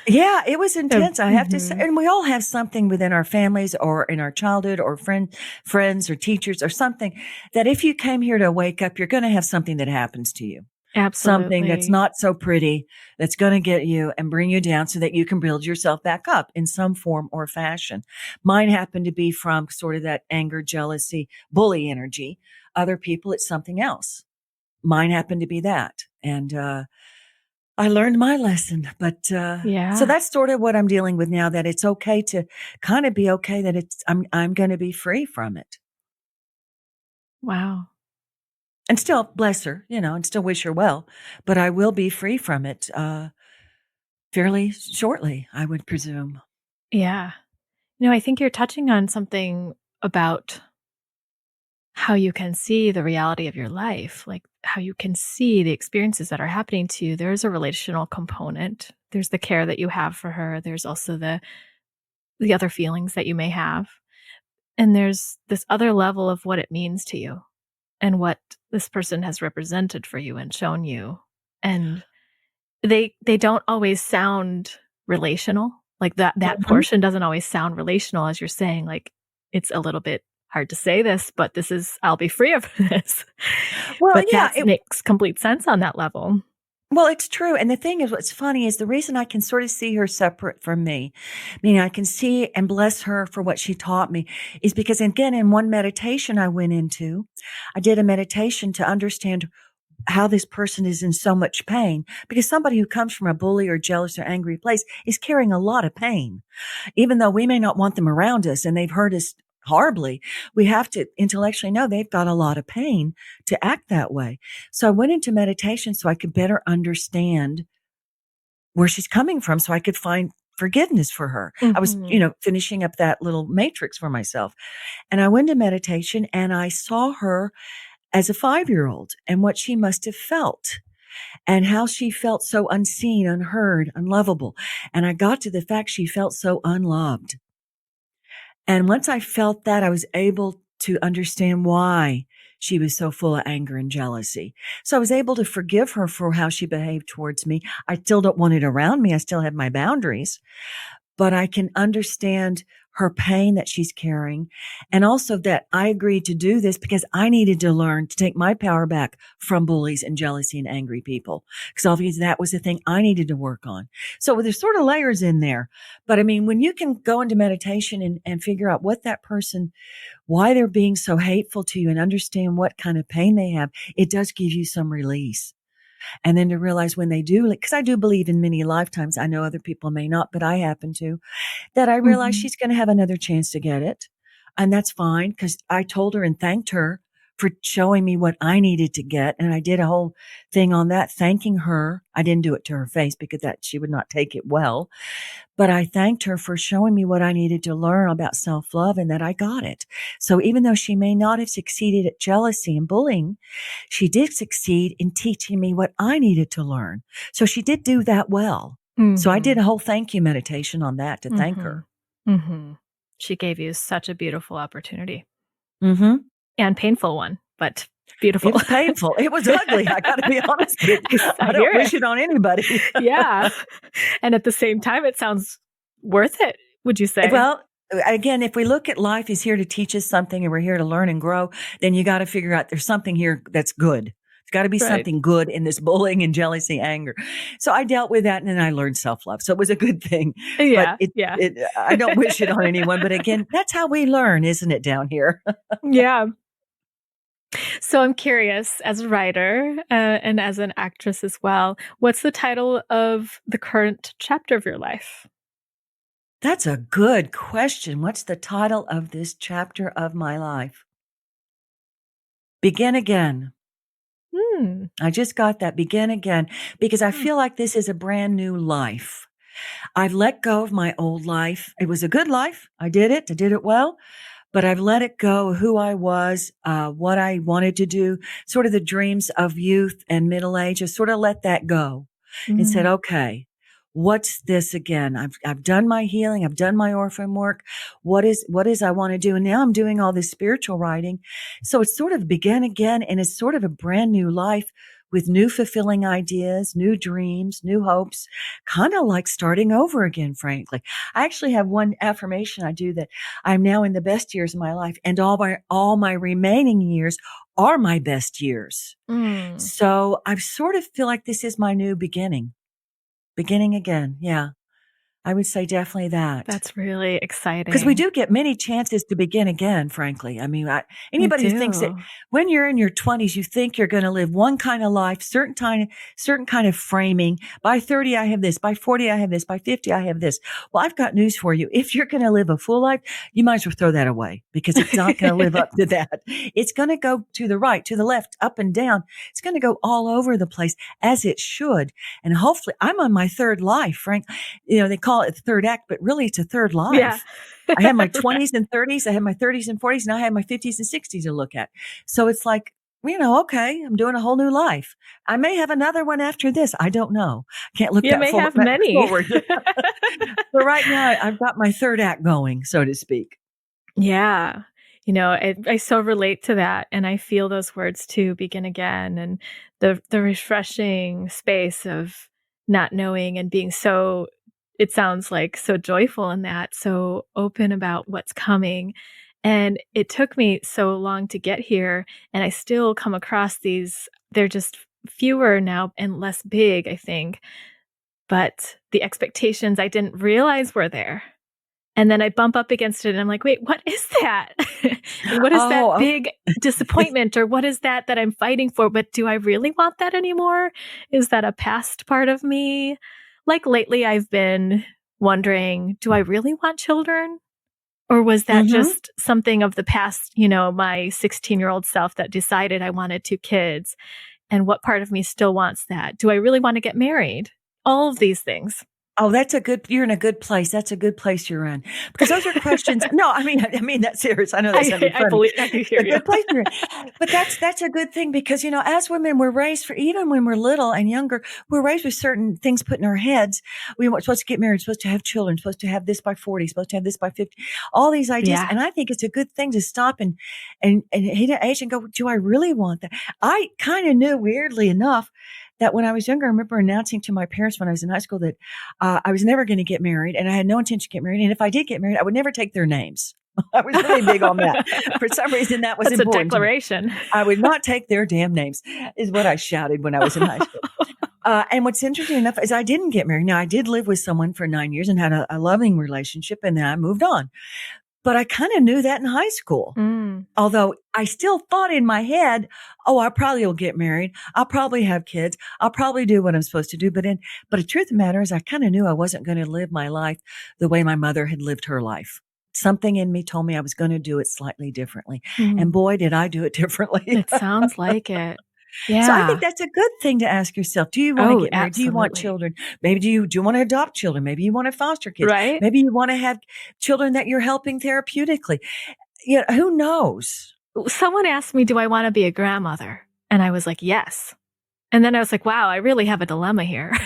Yeah, it was intense, I have to say. And we all have something within our families or in our childhood or friends or teachers or something that if you came here to wake up, you're going to have something that happens to you. Absolutely. Something that's not so pretty, that's going to get you and bring you down so that you can build yourself back up in some form or fashion. Mine happened to be from sort of that anger, jealousy, bully energy. Other people, it's something else. Mine happened to be that. And, I learned my lesson, but, so that's sort of what I'm dealing with now, that it's okay to kind of be okay that I'm going to be free from it. Wow. And still bless her, and still wish her well, but I will be free from it, fairly shortly, I would presume. Yeah. I think you're touching on something about how you can see the reality of your life, like how you can see the experiences that are happening to you. There's a relational component. There's the care that you have for her. There's also the other feelings that you may have. And there's this other level of what it means to you and what this person has represented for you and shown you. And they don't always sound relational. Like that portion doesn't always sound relational, as you're saying. Like, it's a little bit hard to say this, but I'll be free of this. Well, But yeah, that makes complete sense on that level. well, it's true. And the thing is, what's funny is the reason I can sort of see her separate from me, meaning I can see and bless her for what she taught me, is because, again, in one meditation I went into, I did a meditation to understand how this person is in so much pain, because somebody who comes from a bully or jealous or angry place is carrying a lot of pain. Even though we may not want them around us and they've hurt us horribly, we have to intellectually know they've got a lot of pain to act that way. So I went into meditation so I could better understand where she's coming from, so I could find forgiveness for her. I was, finishing up that little matrix for myself. And I went to meditation and I saw her as a 5-year-old and what she must have felt and how she felt so unseen, unheard, unlovable. And I got to the fact she felt so unloved. And once I felt that, I was able to understand why she was so full of anger and jealousy. So I was able to forgive her for how she behaved towards me. I still don't want it around me. I still have my boundaries, but I can understand her pain that she's carrying. And also that I agreed to do this because I needed to learn to take my power back from bullies and jealousy and angry people. Because obviously that was the thing I needed to work on. So there's sort of layers in there. But I mean, when you can go into meditation and figure out what that person, why they're being so hateful to you and understand what kind of pain they have, it does give you some release. And then to realize when they do, because I do believe in many lifetimes, I know other people may not, but I happen to, that I realize she's going to have another chance to get it. And that's fine, because I told her and thanked her for showing me what I needed to get. And I did a whole thing on that, thanking her. I didn't do it to her face because that she would not take it well. But I thanked her for showing me what I needed to learn about self-love and that I got it. So even though she may not have succeeded at jealousy and bullying, she did succeed in teaching me what I needed to learn. So she did do that well. So I did a whole thank you meditation on that to thank her. She gave you such a beautiful opportunity. And painful one, but beautiful. It was painful. It was ugly. I got to be honest with you. I don't wish it on anybody. Yeah. And at the same time, it sounds worth it, would you say? Well, again, if we look at life is here to teach us something and we're here to learn and grow, then you got to figure out there's something here that's good. There's got to be something good in this bullying and jealousy, anger. So I dealt with that and then I learned self-love. So it was a good thing. Yeah. But I don't wish it on anyone. But again, that's how we learn, isn't it, down here? Yeah. So I'm curious, as a writer and as an actress as well, what's the title of the current chapter of your life? That's a good question. What's the title of this chapter of my life? Begin Again. I just got that, begin again, because I feel like this is a brand new life. I've let go of my old life. It was a good life. I did it well. But I've let it go, who I was, what I wanted to do, sort of the dreams of youth and middle age. I sort of let that go and said, okay, what's this again? I've done my healing. I've done my orphan work. What is I want to do? And now I'm doing all this spiritual writing. So it's sort of begin again. And it's sort of a brand new life with new fulfilling ideas, new dreams, new hopes, kind of like starting over again, frankly. I actually have one affirmation I do that I'm now in the best years of my life and all my remaining years are my best years. So I sort of feel like this is my new beginning again. Yeah. I would say definitely that. That's really exciting. Because we do get many chances to begin again, frankly. I mean, anybody who thinks that when you're in your 20s, you think you're going to live one kind of life, certain kind of framing. By 30, I have this. By 40, I have this. By 50, I have this. Well, I've got news for you. If you're going to live a full life, you might as well throw that away because it's not going to live up to that. It's going to go to the right, to the left, up and down. It's going to go all over the place as it should. And hopefully I'm on my third life, Frank. They call it the third act, but really it's a third life. Yeah. I had my 20s and 30s. I had my 30s and 40s. Now I have my 50s and 60s to look at. So it's like, okay, I'm doing a whole new life. I may have another one after this. I don't know. Can't look you may have many. Forward. But right now I've got my third act going, so to speak. Yeah. I so relate to that. And I feel those words too, begin again. And the refreshing space of not knowing and being so, it sounds like so joyful in that, so open about what's coming. And it took me so long to get here. And I still come across these, they're just fewer now and less big, I think. But the expectations I didn't realize were there. And then I bump up against it and I'm like, wait, what is that? What is that big disappointment? Or what is that I'm fighting for? But do I really want that anymore? Is that a past part of me? Like lately I've been wondering, do I really want children? Or was that just something of the past, my 16-year-old self that decided I wanted 2 kids? And what part of me still wants that? Do I really want to get married? All of these things. Oh, you're in a good place. That's a good place you're in. Because those are questions. No, I mean, that's serious. I know that's funny. I hear you. Good place you're in. But that's a good thing because, as women, we're raised even when we're little and younger, we're raised with certain things put in our heads. We're supposed to get married, supposed to have children, supposed to have this by 40, supposed to have this by 50, all these ideas. Yeah. And I think it's a good thing to stop and hit an age and go, do I really want that? I kind of knew, weirdly enough, that when I was younger, I remember announcing to my parents when I was in high school that I was never going to get married and I had no intention to get married. And if I did get married, I would never take their names. I was really big on that. For some reason, that was important. That's a declaration. I would not take their damn names is what I shouted when I was in high school. And what's interesting enough is I didn't get married. Now, I did live with someone for 9 years and had a loving relationship and then I moved on. But I kind of knew that in high school. Although I still thought in my head, I probably will get married. I'll probably have kids. I'll probably do what I'm supposed to do. But the truth of the matter is I kind of knew I wasn't going to live my life the way my mother had lived her life. Something in me told me I was going to do it slightly differently. And boy, did I do it differently. It sounds like it. Yeah. So I think that's a good thing to ask yourself. Do you want to get married? Absolutely. Do you want children? Maybe do you want to adopt children? Maybe you want to foster kids. Right. Maybe you want to have children that you're helping therapeutically. Who knows? Someone asked me, do I want to be a grandmother? And I was like, yes. And then I was like, wow, I really have a dilemma here.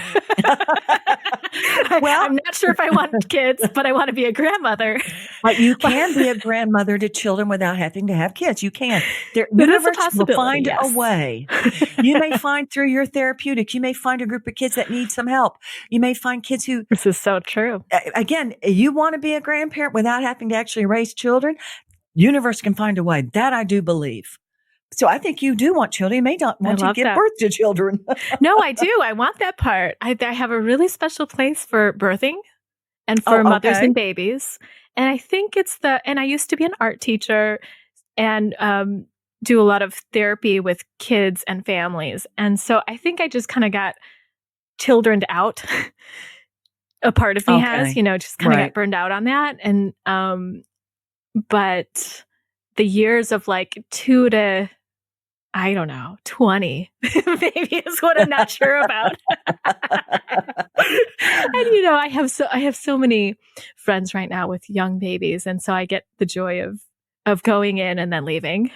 Well, I'm not sure if I want kids, but I want to be a grandmother. But you can be a grandmother to children without having to have kids. You can. The universe will find a way. You may find through your therapeutics, you may find a group of kids that need some help. You may find kids who... This is so true. Again, you want to be a grandparent without having to actually raise children, universe can find a way. That I do believe. So I think you do want children. You may not want to give birth to children. No, I do. I want that part. I have a really special place for birthing and for mothers and babies. And I think and I used to be an art teacher and do a lot of therapy with kids and families. And so I think I just kind of got childrened out. A part of me has, just kind of got burned out on that. And, but the years of like 2 to, I don't know, 20 maybe is what I'm not sure about. And I have so many friends right now with young babies, and so I get the joy of going in and then leaving.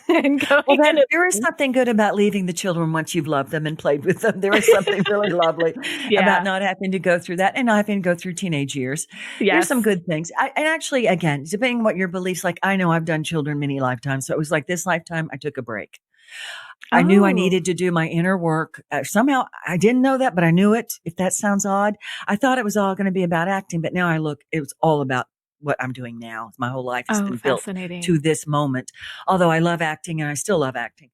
There is something good about leaving the children once you've loved them and played with them. There is something really lovely about not having to go through that and not having to go through teenage years. Yes. There's some good things. And actually, again, depending on what your beliefs, like I know I've done children many lifetimes. So it was like this lifetime, I took a break. I knew I needed to do my inner work. Somehow I didn't know that, but I knew it. If that sounds odd, I thought it was all going to be about acting, but now I look, it was all about what I'm doing now. My whole life has been built to this moment. Although I love acting and I still love acting,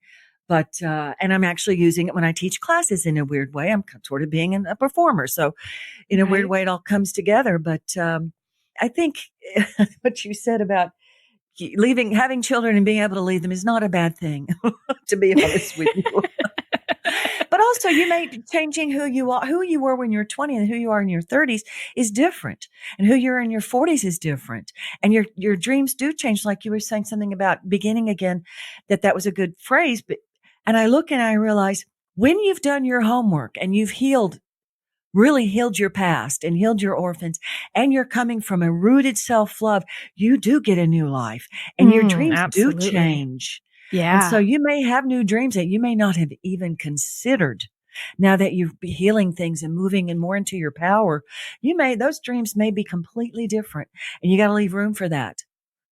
And I'm actually using it when I teach classes in a weird way. I'm sort of being a performer. So in a weird way, it all comes together. But I think what you said about having children and being able to leave them is not a bad thing, to be honest with you. But also, changing who you were when you were 20 and who you are in your 30s is different. And who you are in your 40s is different. And your dreams do change. Like you were saying something about beginning again, that was a good phrase. And I look and I realize when you've done your homework and you've really healed your past and healed your orphans, and you're coming from a rooted self-love, you do get a new life and your dreams do change. Yeah. And so you may have new dreams that you may not have even considered. Now that you're healing things and moving and more into your power, those dreams may be completely different, and you got to leave room for that.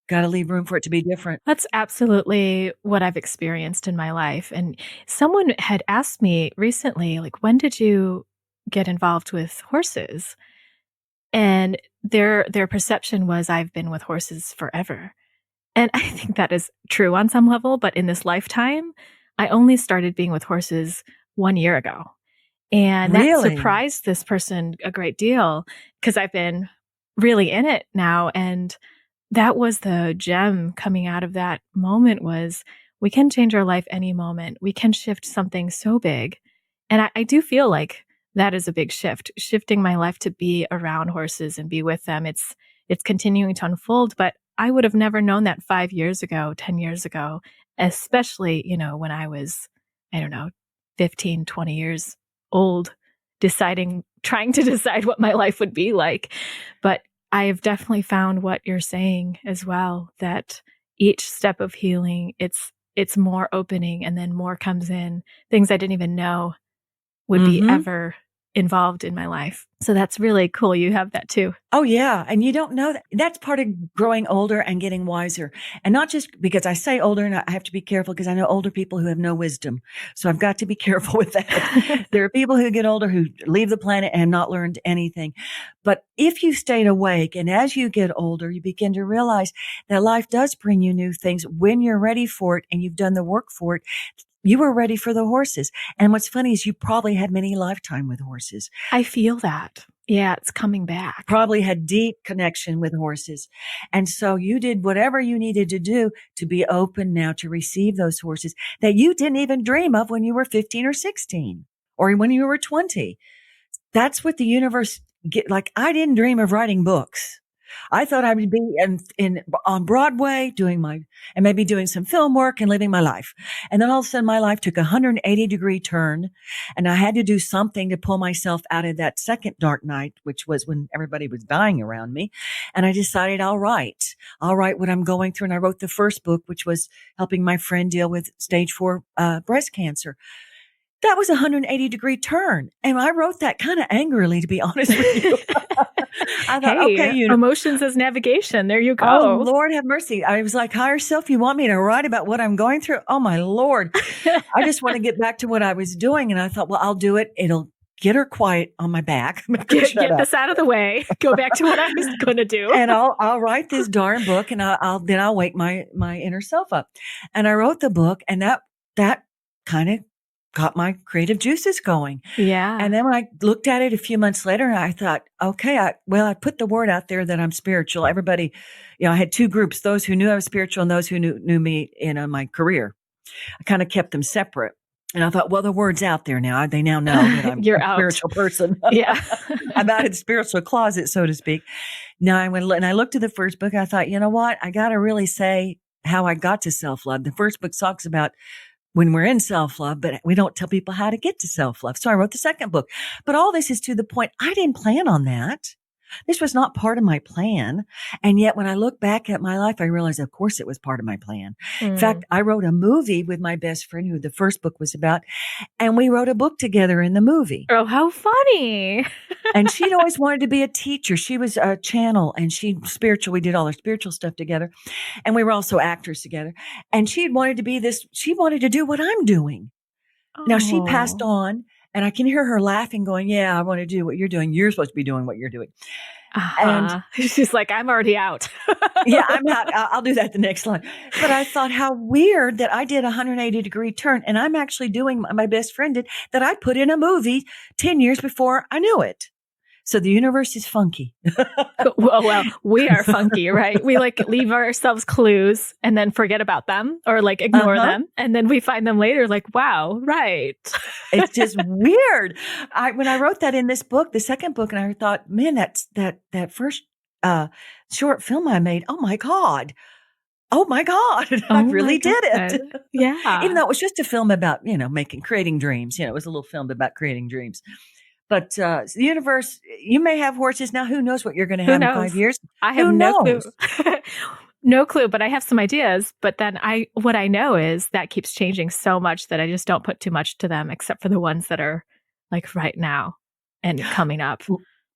Got to leave room for it to be different. That's absolutely what I've experienced in my life. And someone had asked me recently, like, when did you get involved with horses? And their perception was I've been with horses forever. And I think that is true on some level, but in this lifetime, I only started being with horses 1 year ago. And that surprised this person a great deal because I've been really in it now. And that was the gem coming out of that moment was we can change our life any moment. We can shift something so big. And I do feel like that is a big shift, shifting my life to be around horses and be with them. It's continuing to unfold, but I would have never known that 5 years ago, 10 years ago, especially, when I was, 15, 20 years old, trying to decide what my life would be like. But I have definitely found what you're saying as well, that each step of healing, it's more opening and then more comes in, things I didn't even know would be ever involved in my life. So that's really cool. You have that too. Oh yeah. And you don't know that. That's part of growing older and getting wiser. And not just because I say older, and I have to be careful because I know older people who have no wisdom. So I've got to be careful with that. There are people who get older who leave the planet and have not learned anything. But if you stayed awake and as you get older, you begin to realize that life does bring you new things when you're ready for it and you've done the work for it. You were ready for the horses. And what's funny is you probably had many lifetime with horses. I feel that. Yeah, it's coming back. Probably had deep connection with horses. And so you did whatever you needed to do to be open now to receive those horses that you didn't even dream of when you were 15 or 16 or when you were 20. That's what the universe I didn't dream of writing books. I thought I would be on Broadway and maybe doing some film work and living my life. And then all of a sudden my life took a 180-degree turn and I had to do something to pull myself out of that second dark night, which was when everybody was dying around me. And I decided I'll write what I'm going through. And I wrote the first book, which was helping my friend deal with stage 4 breast cancer. That was a 180-degree turn. And I wrote that kind of angrily, to be honest with you. I thought, emotions as navigation. There you go. Oh, Lord have mercy. I was like, higher self, you want me to write about what I'm going through? Oh, my Lord. I just want to get back to what I was doing. And I thought, well, I'll do it. It'll get her quiet on my back. Get this out of the way. Go back to what I was going to do. And I'll write this darn book and I'll wake my inner self up. And I wrote the book and that kind of got my creative juices going. Yeah. And then when I looked at it a few months later, I thought, okay, I put the word out there that I'm spiritual. Everybody, I had two groups, those who knew I was spiritual and those who knew me in my career. I kind of kept them separate. And I thought, well, the word's out there now. They now know that I'm a spiritual person. Yeah. I'm out in the spiritual closet, so to speak. Now I looked at the first book. I thought, you know what? I got to really say how I got to self-love. The first book talks about when we're in self-love, but we don't tell people how to get to self-love. So I wrote the second book. But all this is to the point, I didn't plan on that. This was not part of my plan. And yet when I look back at my life, I realized, of course, it was part of my plan. In fact, I wrote a movie with my best friend who the first book was about, and we wrote a book together in the movie. Oh, how funny. And she'd always wanted to be a teacher. She was a channel and spiritual. We did all our spiritual stuff together. And we were also actors together. And she wanted to do what I'm doing. Oh. Now she passed on. And I can hear her laughing, going, yeah, I want to do what you're doing. You're supposed to be doing what you're doing. And she's like, I'm already out. yeah, I'm out. I'll do that the next line. But I thought how weird that I did a 180-degree turn, and I'm actually doing my best friend did, that I put in a movie 10 years before I knew it. So the universe is funky. Well, we are funky, right? We like leave ourselves clues and then forget about them or like ignore them. And then we find them later like, wow, right. It's just weird. When I wrote that in this book, the second book, and I thought, man, that first short film I made, oh my God. I really did it. Yeah. Even though it was just a film about, creating dreams. It was a little film about creating dreams. But the universe, you may have horses now. Who knows what you're going to have in 5 years? I have no clue. No clue, but I have some ideas. But then what I know is that keeps changing so much that I just don't put too much to them, except for the ones that are like right now and coming up.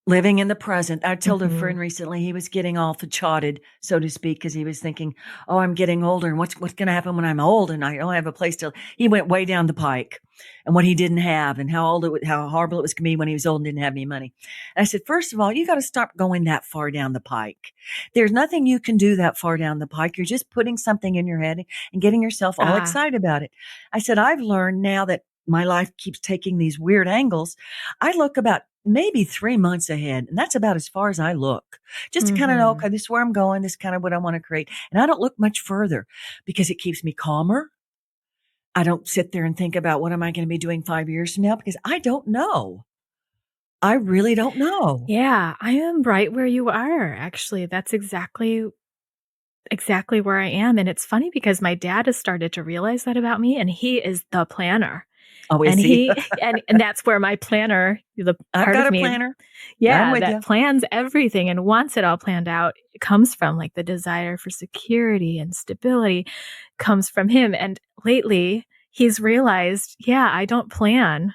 Living in the present. I told a friend recently, he was getting all fachotted, so to speak, because he was thinking, oh, I'm getting older, and what's going to happen when I'm old and I don't have a place to. He went way down the pike and what he didn't have and how horrible it was going to be when he was old and didn't have any money. And I said, first of all, you got to stop going that far down the pike. There's nothing you can do that far down the pike. You're just putting something in your head and getting yourself all excited about it. I said, I've learned now that my life keeps taking these weird angles. I look about maybe 3 months ahead. And that's about as far as I look, just to kind of know, okay, this is where I'm going. This is kind of what I want to create. And I don't look much further because it keeps me calmer. I don't sit there and think about what am I going to be doing 5 years from now because I don't know. I really don't know. Yeah, I am right where you are. Actually, that's exactly where I am. And it's funny because my dad has started to realize that about me, and he is the planner. Oh, is he? and that's where my planner, the part I've got of me, a planner. Yeah, that plans everything and wants it all planned out. It comes from like the desire for security and stability comes from him. And lately he's realized, yeah, I don't plan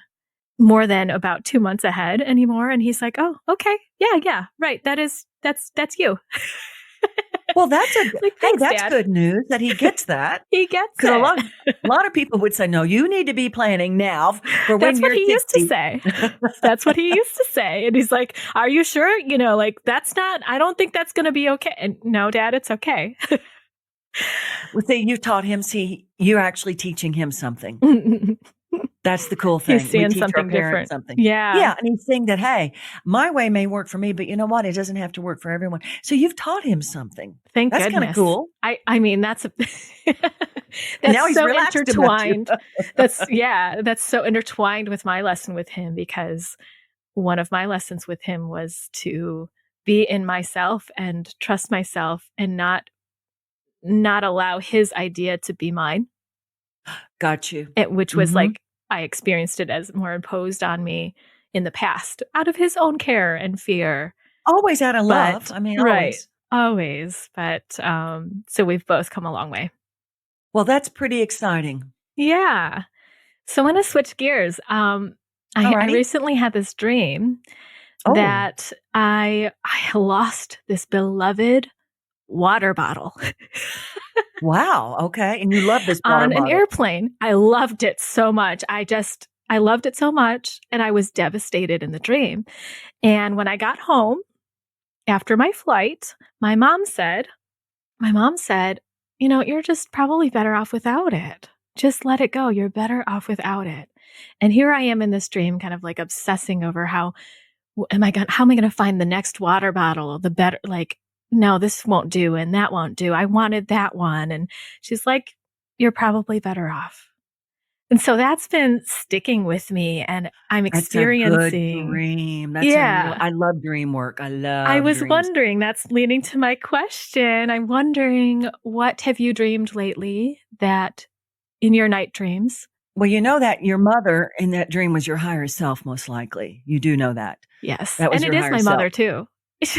more than about 2 months ahead anymore. And he's like, oh, okay. Yeah. Right. That's you. Well, that's Dad. Good news that he gets that. He gets it. Because a lot of people would say, no, you need to be planning now for when you're 60. Used to say. That's what he used to say. And he's like, are you sure? I don't think that's going to be okay. And no, Dad, it's okay. Well, see, you taught him. See, you're actually teaching him something. That's the cool thing. He's seeing something different. Yeah. And he's saying that, hey, my way may work for me, but you know what? It doesn't have to work for everyone. So you've taught him something. Thank goodness. That's kind of cool. I mean, that's now he's so intertwined. That's so intertwined with my lesson with him, because one of my lessons with him was to be in myself and trust myself and not allow his idea to be mine. Got you. Which was like, I experienced it as more imposed on me in the past out of his own care and fear. Always out of love. I mean, always. But so we've both come a long way. Well, that's pretty exciting. Yeah. So I want to switch gears. I recently had this dream that I lost this beloved water bottle. Wow. Okay. And you love this water bottle. On an airplane. I loved it so much. I loved it so much, and I was devastated in the dream. And when I got home after my flight, my mom said, you're just probably better off without it. Just let it go. You're better off without it. And here I am in this dream, kind of like obsessing over how am I going to find the next water bottle, the better, like, no, this won't do and that won't do. I wanted that one. And she's like, you're probably better off. And so that's been sticking with me, and I'm experiencing. That's a good dream. I love dream work. I was wondering, that's leading to my question. I'm wondering, what have you dreamed lately that in your night dreams? Well, you know that your mother in that dream was your higher self, most likely. You do know that. Yes. That was and it is my mother too.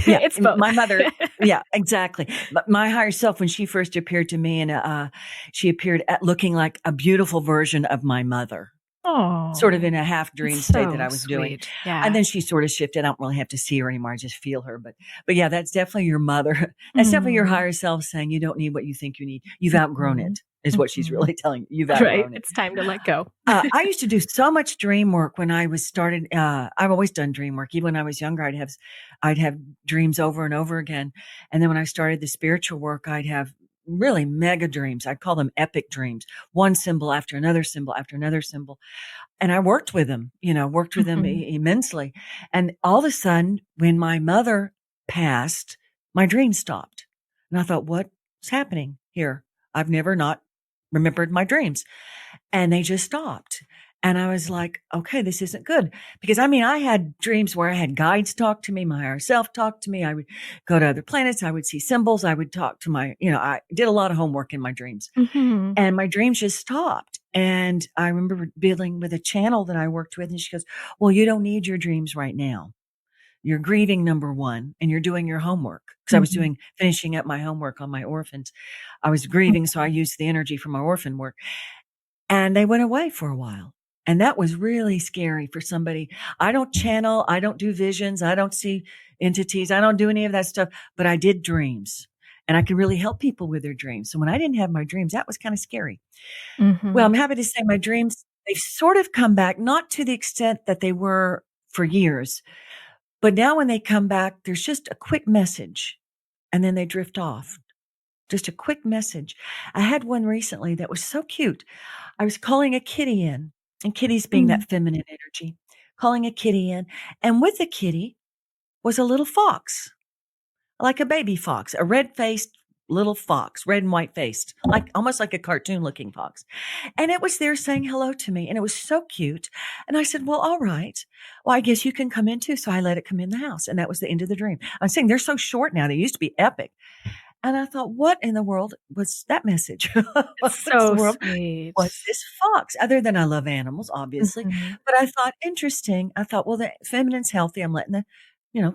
Yeah, it's both. My mother. Yeah, exactly. But my higher self, when she first appeared to me, and she appeared looking like a beautiful version of my mother. Oh, sort of in a half dream state that I was doing. Yeah. And then she sort of shifted. I don't really have to see her anymore. I just feel her. But yeah, that's definitely your mother. That's definitely your higher self saying you don't need what you think you need. You've outgrown it. is what she's Mhm. really telling you. You've Right. outgrown it. It's time to let go. I used to do so much dream work when I was started. I've always done dream work. Even when I was younger, I'd have dreams over and over again. And then when I started the spiritual work, I'd have really mega dreams. I'd call them epic dreams, one symbol after another symbol after another symbol. And I worked with them, worked with them Mhm. immensely. And all of a sudden, when my mother passed, my dreams stopped. And I thought, what's happening here? I've never not remembered my dreams. And they just stopped. And I was like, okay, this isn't good. Because I had dreams where I had guides talk to me, my higher self talk to me. I would go to other planets. I would see symbols. I would talk to I did a lot of homework in my dreams, Mhm. and my dreams just stopped. And I remember dealing with a channel that I worked with, and she goes, well, you don't need your dreams right now. You're grieving, number one, and you're doing your homework. Because I was Mhm. finishing up my homework on my orphans. I was grieving, so I used the energy from my orphan work. And they went away for a while. And that was really scary for somebody. I don't channel. I don't do visions. I don't see entities. I don't do any of that stuff, but I did dreams, and I could really help people with their dreams. So when I didn't have my dreams, that was kind of scary. Well, Mhm. I'm happy to say my dreams, they've sort of come back, not to the extent that they were for years, but now when they come back, there's just a quick message and then they drift off. Just a quick message. I had one recently that was so cute. I was calling a kitty in, and kitties being Mm. that feminine energy, calling a kitty in. And with the kitty was a little fox, like a baby fox, a red faced little fox, red and white faced, like almost like a cartoon looking fox. And it was there saying hello to me. And it was so cute. And I said, well, all right. Well, I guess you can come in too. So I let it come in the house. And that was the end of the dream. I'm saying they're so short now. They used to be epic. And I thought, what in the world was that message? It's What in the so world was sweet. this fox? Other than I love animals, obviously. Mhm. But I thought, interesting. I thought, well, the feminine's healthy. I'm letting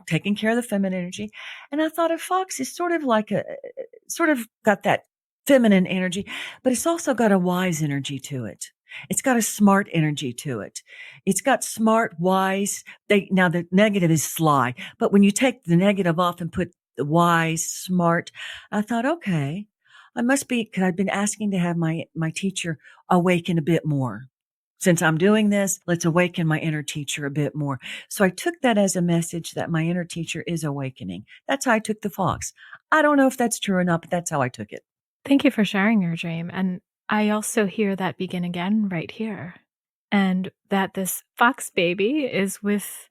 taking care of the feminine energy. And I thought a fox is sort of like sort of got that feminine energy, but it's also got a wise energy to it. It's got a smart energy to it. It's got smart, wise. Now the negative is sly, but when you take the negative off and put the wise, smart, I thought, okay, I must be, because I've been asking to have my teacher awaken a bit more. Since I'm doing this, let's awaken my inner teacher a bit more. So I took that as a message that my inner teacher is awakening. That's how I took the fox. I don't know if that's true or not, but that's how I took it. Thank you for sharing your dream. And I also hear that begin again right here. And that this fox baby is with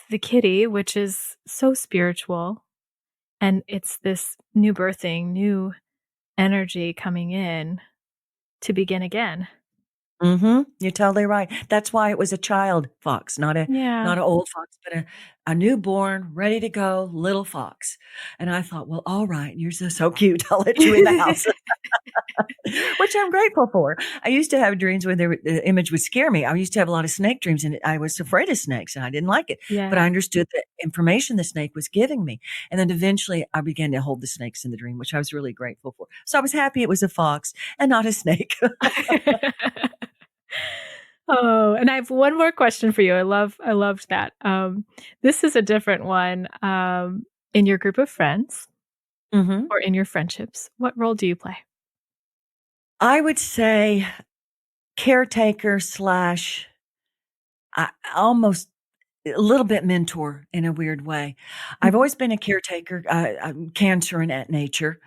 the kitty, which is so spiritual. And it's this new birthing, new energy coming in to begin again. You're totally right. That's why it was a child fox, Yeah. not an old fox, but a newborn, ready to go little fox. And I thought, well, all right, you're so cute. I'll let you in the house. Which I'm grateful for. I used to have dreams where the image would scare me. I used to have a lot of snake dreams, and I was afraid of snakes, and I didn't like it. But Yeah. I understood the information the snake was giving me. And then eventually I began to hold the snakes in the dream, which I was really grateful for. So I was happy it was a fox and not a snake. Oh, and I have one more question for you. I loved that. This is a different one. In your group of friends hmm or in your friendships, what role do you play? I would say caretaker slash almost a little bit mentor in a weird way. I've Mhm. always been a caretaker. I'm cancer and at nature.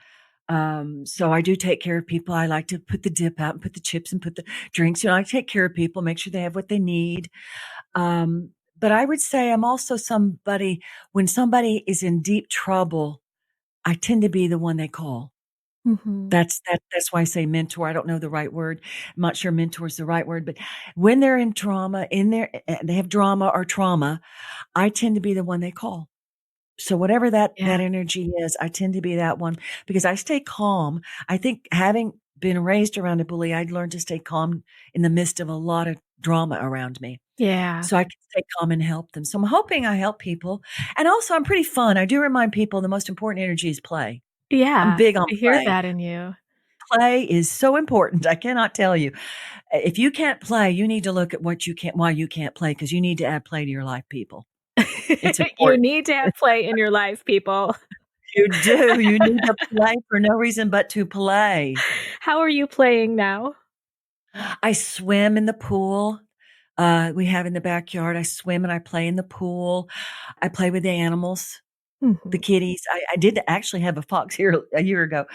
So I do take care of people. I like to put the dip out and put the chips and put the drinks. I take care of people, make sure they have what they need. But I would say I'm also somebody, when somebody is in deep trouble, I tend to be the one they call. Mhm. That's why I say mentor. I don't know the right word. I'm not sure mentor is the right word, but when they're in trauma, they have drama or trauma, I tend to be the one they call. So whatever that Yeah. energy is, I tend to be that one because I stay calm. I think having been raised around a bully, I'd learned to stay calm in the midst of a lot of drama around me. Yeah. So I can stay calm and help them. So I'm hoping I help people. And also I'm pretty fun. I do remind people the most important energy is play. I'm Yeah. big on I hear play. that in you. Play is so important. I cannot tell you. If you can't play, you need to look at why you can't play, because you need to add play to your life, people. It's You important. need to have play in your life, people. You do. You need to play for no reason but to play. How are you playing now? I swim in the pool. We have in the backyard. I swim and I play in the pool. I play with the animals, the kitties. I did actually have a fox here a year ago.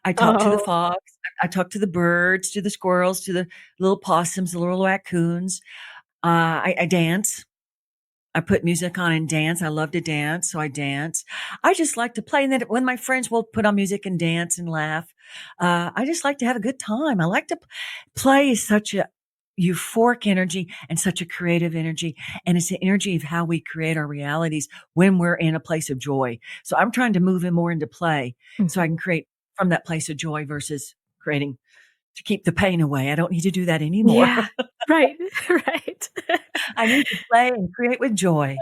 I talked to the fox. I talked to the birds, to the squirrels, to the little possums, the little raccoons. I dance. I put music on and dance. I love to dance, so I dance. I just like to play. And then when my friends will put on music and dance and laugh, I just like to have a good time. I like to play is such a euphoric energy and such a creative energy. And it's the energy of how we create our realities when we're in a place of joy. So I'm trying to move in more into play so I can create from that place of joy versus creating to keep the pain away. I don't need to do that anymore. Yeah, right, right. I need to play and create with joy.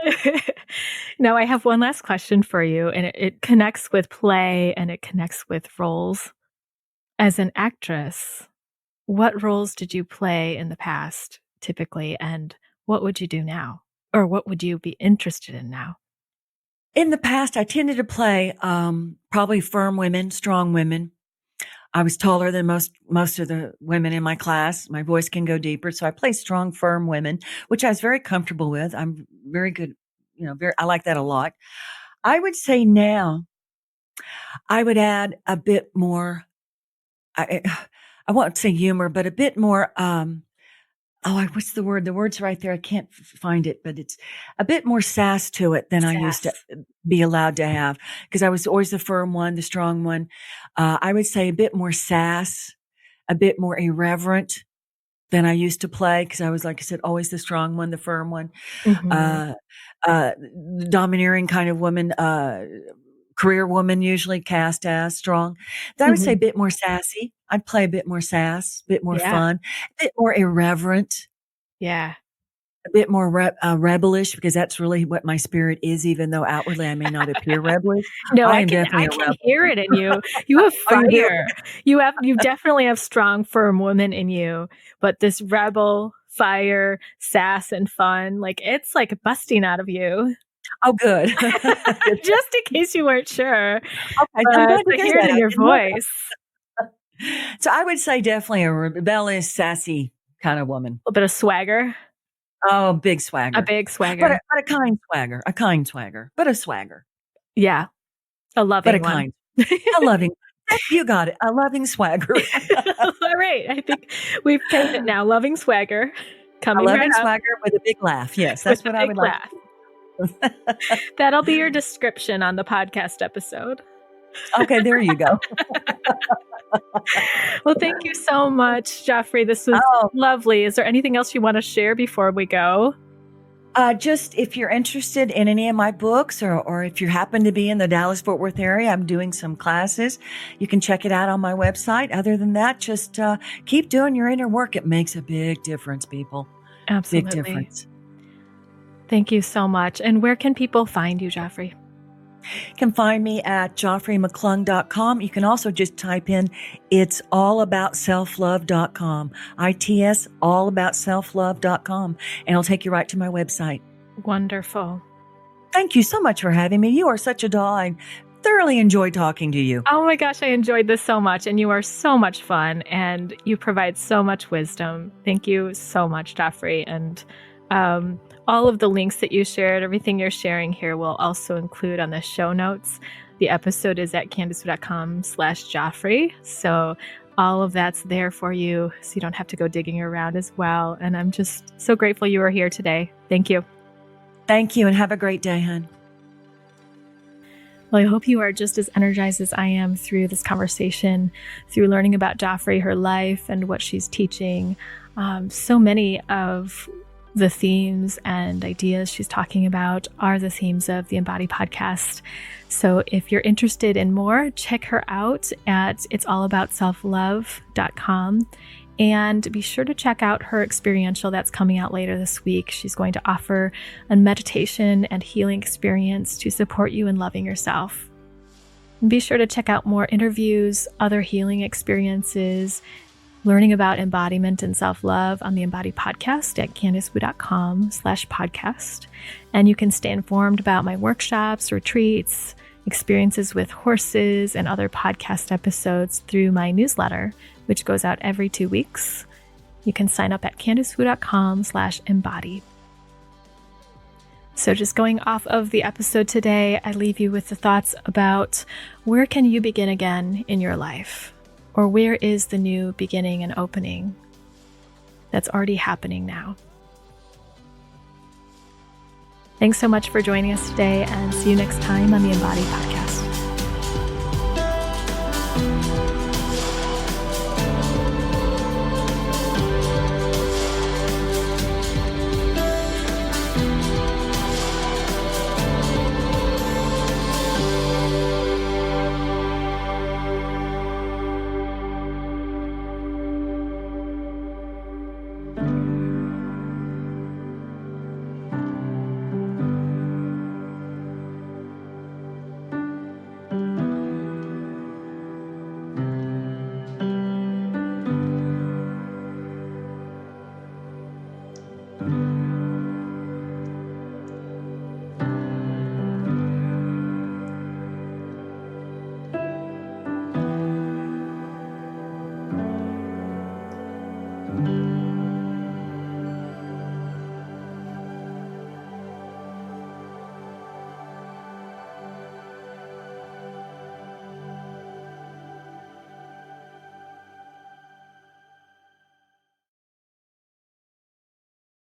Now, I have one last question for you, and it connects with play and it connects with roles. As an actress, what roles did you play in the past typically, and what would you do now? Or what would you be interested in now? In the past, I tended to play probably firm women, strong women. I was taller than most of the women in my class. My voice can go deeper. So I play strong, firm women, which I was very comfortable with. I'm very good. I like that a lot. I would say now I would add a bit more, I won't say humor, but a bit more, what's the word? The word's right there. I can't find it, but it's a bit more sass to it than I used to be allowed to have because I was always the firm one, the strong one. I would say a bit more sass, a bit more irreverent than I used to play because I was, like I said, always the strong one, the firm one, domineering kind of woman, career woman, usually cast as strong. I would say a bit more sassy. I'd play a bit more sass, a bit more fun, a bit more irreverent. Yeah. A bit more rebellish because that's really what my spirit is, even though outwardly I may not appear rebellish. No, I can definitely hear it in you. You have fire. You definitely have strong, firm woman in you, but this rebel, fire, sass, and fun, it's like busting out of you. Oh, good. Just in case you weren't sure. Okay, I'm glad to hear it in your voice. So I would say definitely a rebellious, sassy kind of woman. A little bit of swagger. Oh, big swagger. A big swagger. But a kind swagger. A kind swagger. But a swagger. Yeah. A loving one. Kind. A loving. You got it. A loving swagger. All right. I think we've paid it now. Loving swagger. Coming a loving right swagger with a big laugh. Yes, that's what I would like. That'll be your description on the podcast episode. Okay, there you go. Well, thank you so much, Joffre. This was lovely. Is there anything else you want to share before we go? Just if you're interested in any of my books or if you happen to be in the Dallas-Fort Worth area, I'm doing some classes. You can check it out on my website. Other than that, just keep doing your inner work. It makes a big difference, people. Absolutely. Big difference. Thank you so much. And where can people find you, Joffre? You can find me at joffremcclung.com. You can also just type in it's allaboutselflove.com. ITS allaboutselflove.com. And it'll take you right to my website. Wonderful. Thank you so much for having me. You are such a doll. I thoroughly enjoyed talking to you. Oh my gosh, I enjoyed this so much. And you are so much fun and you provide so much wisdom. Thank you so much, Joffre. And all of the links that you shared, everything you're sharing here will also include on the show notes. The episode is at candicewood.com/Joffre. So all of that's there for you. So you don't have to go digging around as well. And I'm just so grateful you were here today. Thank you. Thank you and have a great day, hon. Well, I hope you are just as energized as I am through this conversation, through learning about Joffre, her life, and what she's teaching. So many of the themes and ideas she's talking about are the themes of the Embodied podcast. So if you're interested in more, check her out at it'sallaboutselflove.com. And be sure to check out her experiential that's coming out later this week. She's going to offer a meditation and healing experience to support you in loving yourself. And be sure to check out more interviews, other healing experiences, learning about embodiment and self-love on the Embodied podcast at candicewood.com/podcast. And you can stay informed about my workshops, retreats, experiences with horses and other podcast episodes through my newsletter, which goes out every 2 weeks. You can sign up at CandiceWu.com/embodied. So just going off of the episode today, I leave you with the thoughts about where can you begin again in your life? Or where is the new beginning and opening that's already happening now? Thanks so much for joining us today, and see you next time on the Embodied podcast.